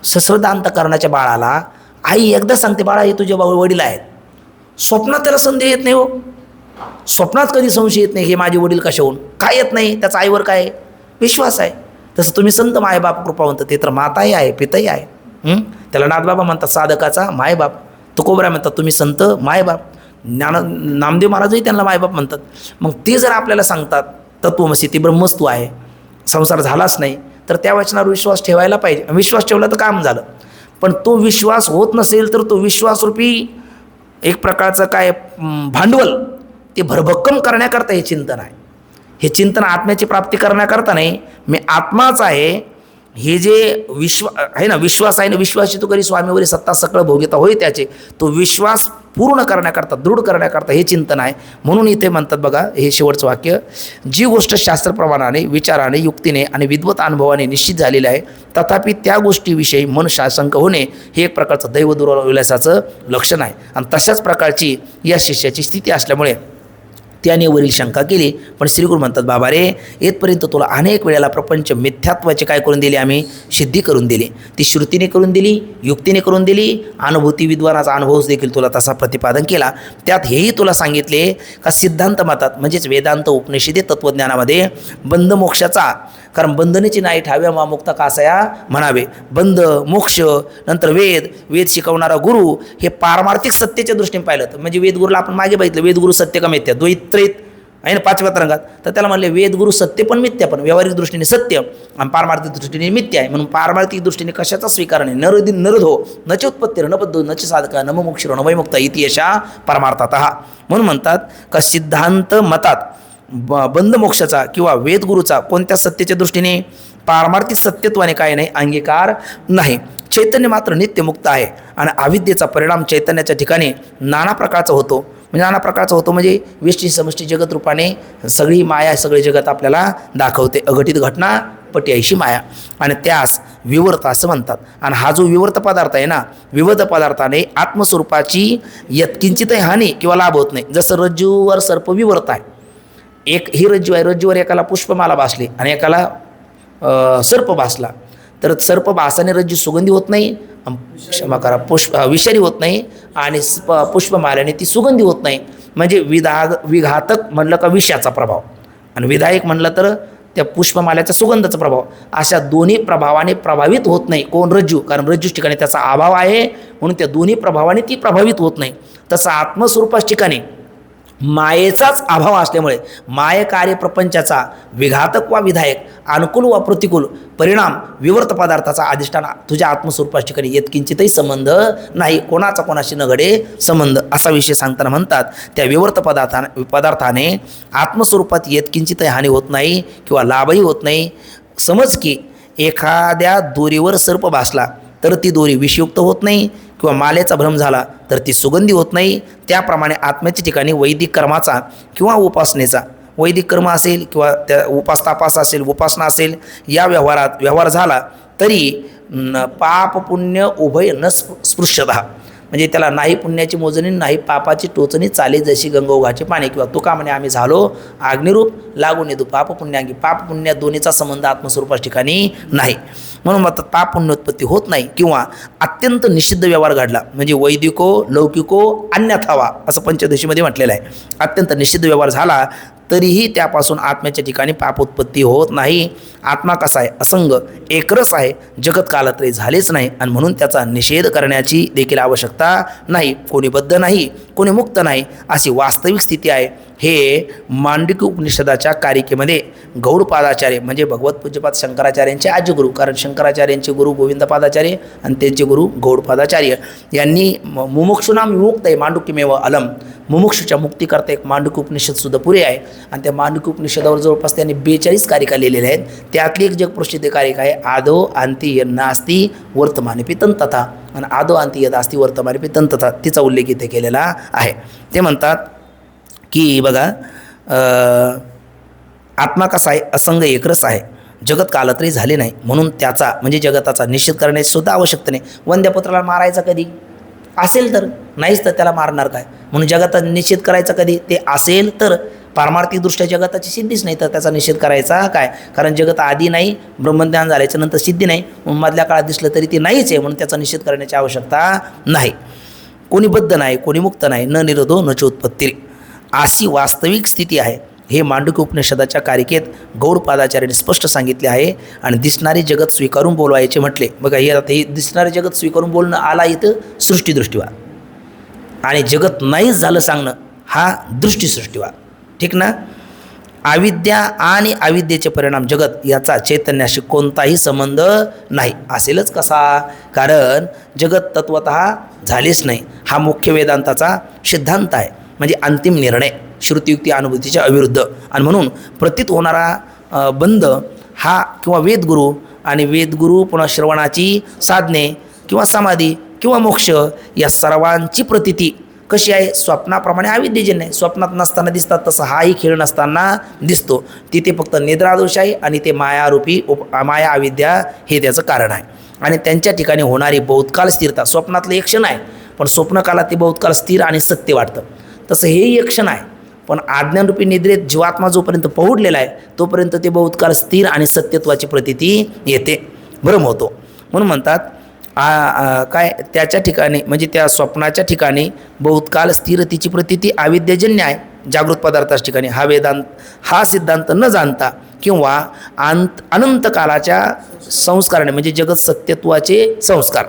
Speaker 1: सश्रद्धा अंतःकरणाच्या बाळाला आई एकदा सांगते, बाळा हे तुझे वडील आहेत. स्वप्नात त्याला संदेह येत नाही हो. स्वप्नात कधी संशय येत नाही, हे माझे वडील कशाहून काय येत नाही. त्याचा आईवर काय विश्वास आहे. तसं तुम्ही संत मायबाप कृपावंत, ते तर माताही आहे पिताही आहे. त्याला नाथबाबा म्हणतात, साधकाचा मायबाप. तुकोबरा म्हणतात तुम्ही संत मायबाप. नामदेव महाराजही त्यांना मायबाप म्हणतात. मग ते जर आपल्याला सांगतात तत्वमसी ती ब्रह्मस्तू आहे, संसार झालाच नाही, तर त्या वचनावर विश्वास ठेवायला पाहिजे. विश्वास ठेवला तर काम झालं. पण तो विश्वास होत नसेल तर तो विश्वासरूपी एक प्रकारचं काय भांडवल ते भरभक्कम करण्याकरता हे चिंतन आहे. हे चिंतन आत्म्याची प्राप्ती करण्याकरता नाही. मी आत्माच आहे हे जे आहे ना, विश्वास आहे ना, विश्वासी तो करी स्वामीवरी सत्ता सकळ भोगिता होय त्याचे, तो विश्वास पूर्ण करण्याकरता दृढ करण्याकरता हे चिंतन आहे. म्हणून इथे म्हणतात बघा, हे शेवटचं वाक्य, जी गोष्ट शास्त्रप्रमाणाने विचाराने युक्तीने आणि विद्वत अनुभवाने निश्चित झालेली आहे, तथापि त्या गोष्टीविषयी मन शासंक होणे हे एक प्रकारचं दैव दुर्विलासाचं लक्षण आहे. आणि तशाच प्रकारची या शिष्याची स्थिती असल्यामुळे त्याने वरील शंका केली. पण श्रीगुरू म्हणतात, बाबा रे, येतपर्यंत तुला अनेक वेळेला प्रपंच मिथ्यात्वाचे काय करून दिली, आम्ही सिद्धी करून दिली. ती श्रुतीने करून दिली, युक्तीने करून दिली, अनुभूती विद्वानाचा अनुभवच देखील तुला तसा प्रतिपादन केला. त्यात हेही तुला सांगितले का सिद्धांत मतात म्हणजेच वेदांत उपनिषदे तत्त्वज्ञानामध्ये बंध मोक्षाचा, कारण बंधनाची नाही ठाव्या मा मुक्ता कासया म्हणावे. बंध मोक्ष नंतर वेद शिकवणारा गुरु हे पारमार्थिक सत्याच्या दृष्टीने पाहिलं तर, म्हणजे वेदगुरूला आपण मागे बघितलं, वेदगुरू सत्य का मिथ्या द्वैत्रेत आहे ना 5व्या तरंगात, तर त्याला म्हणले वेदगुरू सत्य पण मिथ्या पण, व्यावहारिक दृष्टीने सत्य आणि पारमार्थिक दृष्टीने मिथ्या आहे. म्हणून पारमार्थिक दृष्टीने कशाचा स्वीकार नाही. नरधो नच उत्पत्तिर न पद्धो नच साधका नम मोक्षिरो न वैमुक्ता इति यशा परमार्थातः. म्हणून म्हणतात का सिद्धांत मतात बंध मोक्षाचा किंवा वेदगुरूचा कोणत्या सत्तेच्या दृष्टीने पारमार्थिक सत्यत्वाने काय नाही अंगीकार नाही. चैतन्य मात्र नित्यमुक्त आहे आणि अविद्येचा परिणाम चैतन्याच्या ठिकाणी नाना प्रकारचा होतो. म्हणजे नाना प्रकारचा होतो म्हणजे व्यष्टी समष्टी जगत रूपाने सगळी माया सगळे जगत आपल्याला दाखवते. अघटित घटना पट्यायशी माया आणि त्यास विवर्त असं म्हणतात. आणि हा जो विवर्त पदार्थ आहे ना, विवर्त पदार्थाने आत्मस्वरूपाची यत्किंचितही हानी किंवा लाभ होत नाही. जसं रज्जूवर सर्प विवर्त आहे. एक ही रज्जू आहे, रज्जूवर एकाला पुष्पमाला भासली आणि एकाला सर्प भासला, तर सर्प भासाने रज्जू सुगंधी होत नाही, क्षमा करा विषारी होत नाही, आणि पुष्पमाल्याने ती सुगंधी होत नाही. म्हणजे विघातक म्हणलं का विषाचा प्रभाव आणि विधायक म्हणलं तर त्या पुष्पमाल्याच्या सुगंधाचा प्रभाव, अशा दोन्ही प्रभावाने प्रभावित होत नाही कोण रज्जू, कारण रज्जूच ठिकाणी त्याचा अभाव आहे म्हणून त्या दोन्ही प्रभावाने ती प्रभावित होत नाही. तसं आत्मस्वरूपाच ठिकाणी मायेचाच अभाव असल्यामुळे माय कार्य प्रपंचाचा विघातक वा विधायक, अनुकूल वा प्रतिकूल परिणाम, विवर्त पदार्थाचा अधिष्ठान तुझ्या आत्मस्वरूपाच्या ठिकाणी येत किंचितही संबंध नाही, कोणाचा कोणाशी न घडे संबंध, असा विषय सांगताना म्हणतात त्या विवर्त पदार्थाने आत्मस्वरूपात येत किंचितही हानी होत नाही किंवा लाभही होत नाही. समज की एखाद्या दोरीवर सर्प भासला तर ती दोरी विषयुक्त होत नाही किंवा मालेचा भ्रम झाला तर ती सुगंधी होत नाही. त्याप्रमाणे आत्म्याच्या ठिकाणी वैदिक कर्माचा किंवा उपासनेचा, वैदिक कर्म असेल किंवा त्या उपासतापास असेल, उपासना असेल, या व्यवहार झाला तरी पाप पुण्य उभय न स्पृश्यतः, म्हणजे त्याला नाही पुण्याची मोजणी नाही पापाची टोचणी चाले जशी गंगोगाचे पाणी, किंवा तुका म्हणे आम्ही झालो अग्निरूप लागून येतो पाप पुण्यागी, पाप पुण्या दोन्हीचा संबंध आत्मस्वरूपाच्या ठिकाणी नाही. म्हणून म्हणतात पाप पुण्योत्पत्ती होत नाही. किंवा अत्यंत निषिद्ध व्यवहार घडला, म्हणजे वैदिको लौकिको अन्यथावा असं पंचदशीमध्ये म्हटलेलं आहे. अत्यंत निषिद्ध व्यवहार झाला तरीही त्यापासून आत्म्याच्या ठिकाणी पापोत्पत्ती होत नाही. आत्मा कसा आहे? असंग, एकरस आहे, जगत कालत्रय झालेच नाही आणि म्हणून त्याचा निषेध करण्याची देखील आवश्यकता नाही. कोणी बद्ध नाही, कोणी मुक्त नाही, अशी वास्तविक स्थिती आहे. हे मांडुक्य उपनिषदाच्या कारिकेमध्ये गौडपादाचार्य म्हणजे भगवत पूज्यपाद शंकराचार्यांचे आद्यगुरू, कारण शंकराचार्यांचे गुरु गोविंदपादाचार्य आणि त्यांचे गुरु गौडपादाचार्य यांनी मुमुक्षुनाम विमुक्त आहे मांडुक्यमेव अलम, मुमुक्षुच्या मुक्तीकरता एक मांडुक्य उपनिषदसुद्धा पुरे आहे. आणि त्या मांडुक्य उपनिषदावर जवळपास त्यांनी 42 कारिका लिहिलेल्या आहेत. त्यातली एक जगप्रसिद्ध कारिका आहे आदो अंती नास्ती वर्तमाने पितन तथा, आणि आदो अंती यद असती वर्तमाने पितन तथा, तिचा उल्लेख इथे केलेला आहे. ते म्हणतात की बघा आत्मा कसा आहे? असंग, एकरस आहे, जगत कालत्रय झाले नाही, म्हणून त्याचा म्हणजे जगताचा निषेध करण्याची सुद्धा आवश्यकता नाही. वंद्यपुत्राला मारायचा कधी? असेल तर, नाहीच तर त्याला मारणार काय? म्हणून जगाचा निषेध करायचा कधी? ते असेल तर. पारमार्थिकदृष्ट्या जगताची सिद्धीच नाही तर त्याचा निषेध करायचा काय? कारण जगत आधी नाही, ब्रह्मज्ञान झाल्याच्या नंतर सिद्धी नाही, म्हणून मधल्या काळात दिसलं तरी ते नाहीच आहे, म्हणून त्याचा निषेध करण्याची आवश्यकता नाही. कोणी बद्ध नाही, कोणी मुक्त नाही, न निरोधो न चोत्पत्ती, अशी वास्तविक स्थिती आहे. हे मांडुक्य उपनिषदाच्या कारिकेत गौडपादाचार्यांनी स्पष्ट सांगितले आहे. आणि दिसणारे जगत स्वीकारून बोलवायचे म्हटले. बघा हे दिसणारे जगत स्वीकारून बोलणं आला इथं सृष्टीदृष्टीवाद, आणि जगत नाहीच झालं सांगणं हा दृष्टीसृष्टीवाद. ठीक ना? अविद्या आणि अविद्येचे परिणाम जगत याचा चैतन्याशी कोणताही संबंध नाही. असेलच कसा? कारण जगत तत्वतः झालेच नाही, हा मुख्य वेदांताचा सिद्धांत आहे, म्हणजे अंतिम निर्णय श्रुतियुक्ती अनुभूतीच्या अविरुद्ध. आणि म्हणून प्रतीत होणारा बंध हा किंवा वेदगुरू आणि वेदगुरू पुन्हा श्रवणाची साधने किंवा समाधी किंवा मोक्ष या सर्वांची प्रतीती कशी आहे? स्वप्नाप्रमाणे अविद्येजन्य आहे. स्वप्नात नसताना दिसतात तसं हाही खेळ नसताना दिसतो. तिथे फक्त निद्रादोष आहे आणि ते मायारूपी माया अविद्या हे त्याचं कारण आहे. आणि त्यांच्या ठिकाणी होणारी बहुतकाल स्थिरता, स्वप्नातलं एक क्षण आहे पण स्वप्नकालात ते बहुतकाल स्थिर आणि सत्य वाटतं, तसं हेही एक क्षण आहे. पण आज्ञानरूपी निद्रेत जीवात्मा जोपर्यंत पहुडलेला आहे तोपर्यंत ते बहुतकाळ स्थिर आणि सत्यत्वाची प्रतीती येते, भ्रम होतो. म्हणून म्हणतात काय त्याच्या ठिकाणी म्हणजे त्या स्वप्नाच्या ठिकाणी बहुतकाल स्थिरतेची प्रतीती अविद्याजन्य आहे. जागृत पदार्थाच्या ठिकाणी हा सिद्धांत न जाणता किंवा अनंत कालाच्या संस्काराने म्हणजे जगत सत्यत्वाचे संस्कार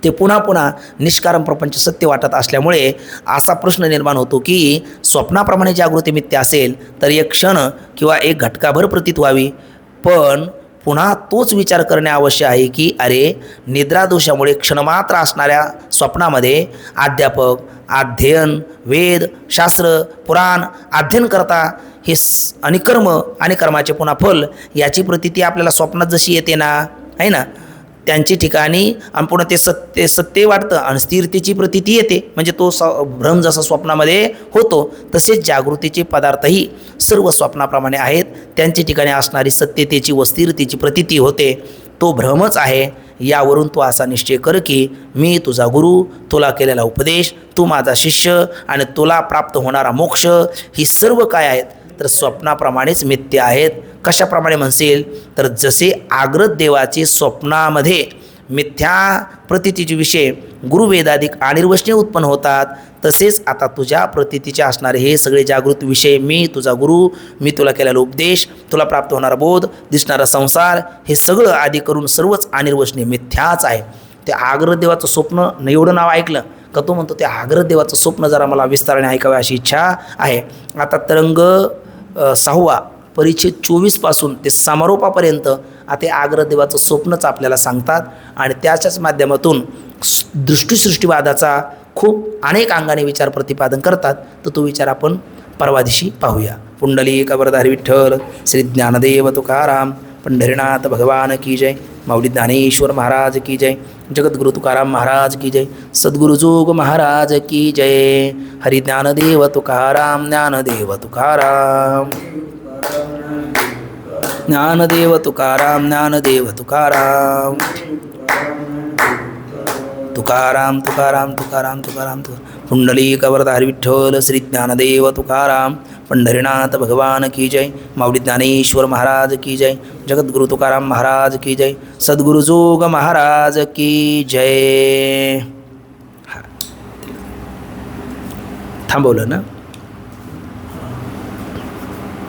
Speaker 1: ते पुन्हा पुन्हा निष्कारण प्रपंच सत्य वाटत असल्यामुळे असा प्रश्न निर्माण होतो की स्वप्नाप्रमाणे जागृती मिथ्या असेल तर एक क्षण किंवा एक घटकाभर प्रतीत व्हावी, पण पुन्हा तोच विचार करणे आवश्यक आहे की अरे निद्रादोषामुळे क्षणमात्र असणाऱ्या स्वप्नामध्ये अध्यापक, अध्ययन, वेद, शास्त्र, पुराण अध्ययन करता हे आणि कर्म आणि कर्माचे पुन्हा फल याची प्रतीती आपल्याला स्वप्नात जशी येते ना, आहे ना, त्यांची ठिकाणी आणि पुन्हा ते सत्य वाटतं आणि स्थिरतेची प्रतीती येते, म्हणजे तो भ्रम जसा स्वप्नामध्ये होतो तसेच जागृतीचे पदार्थही सर्व स्वप्नाप्रमाणे आहेत. त्यांच्या ठिकाणी असणारी सत्यतेची व स्थिरतेची प्रतीती होते, तो भ्रमच आहे. यावरून तू असा निश्चय कर की मी तुझा गुरु, तुला केलेला उपदेश, तू माझा शिष्य आणि तुला प्राप्त होणारा मोक्ष ही सर्व काय आहेत तर स्वप्नाप्रमाणेच मिथ्या आहेत. कशाप्रमाणे म्हणसेल तर जसे आग्रत देवाचे स्वप्नामध्ये मिथ्या प्रतीतीचे विषय गुरुवेदाधिक अनिर्वचनीय उत्पन्न होतात, तसेच आता तुझ्या प्रतीतीचे असणारे हे सगळे जागृत विषय मी तुझा गुरु, मी तुला केलेला उपदेश, तुला प्राप्त होणारा बोध, दिसणारा संसार हे सगळं आधी करून सर्वच अनिर्वचनीय मिथ्याच आहे. ते आग्रत देवाचं स्वप्न एवढं नाव ऐकलं का तो म्हणतो त्या आग्रह देवाचं स्वप्न जरा मला विस्ताराने ऐकावे अशी इच्छा आहे. आता तरंग 6वा परिच्छेद 24पासून ते समारोपापर्यंत आता आग्रह देवाचं स्वप्नच आपल्याला सांगतात आणि त्याच्याच माध्यमातून दृष्टीसृष्टीवादाचा खूप अनेक अंगाने विचार प्रतिपादन करतात. तर तो विचार आपण परवा दिवशी पाहूया. पुंडलिक वरदारी विठ्ठल, श्री ज्ञानदेव तुकाराम, पंढरीनाथ भगवान की जय, माऊली ज्ञानेश्वर महाराज की जय, जगद्गुरु तुकाराम महाराज की जय, सद्गुरु जोग महाराज की जय. हरि ज्ञानदेव तुकाराम, ज्ञानदेव तुकाराम, ज्ञानदेव तुकाराम, ज्ञानदेव तुकाराम, तुकाराम तुकाराम तुकाराम तुकाराम तुकाराम. पुंडलिक वरदारी विठ्ठल, श्री ज्ञानदेव तुकाराम, पंढरीनाथ भगवान की जय, माऊली ज्ञानेश्वर महाराज की जय, जगद्गुरु तुकाराम महाराज की जय, सद्गुरु जोग महाराज की जय. थांबवलं ना.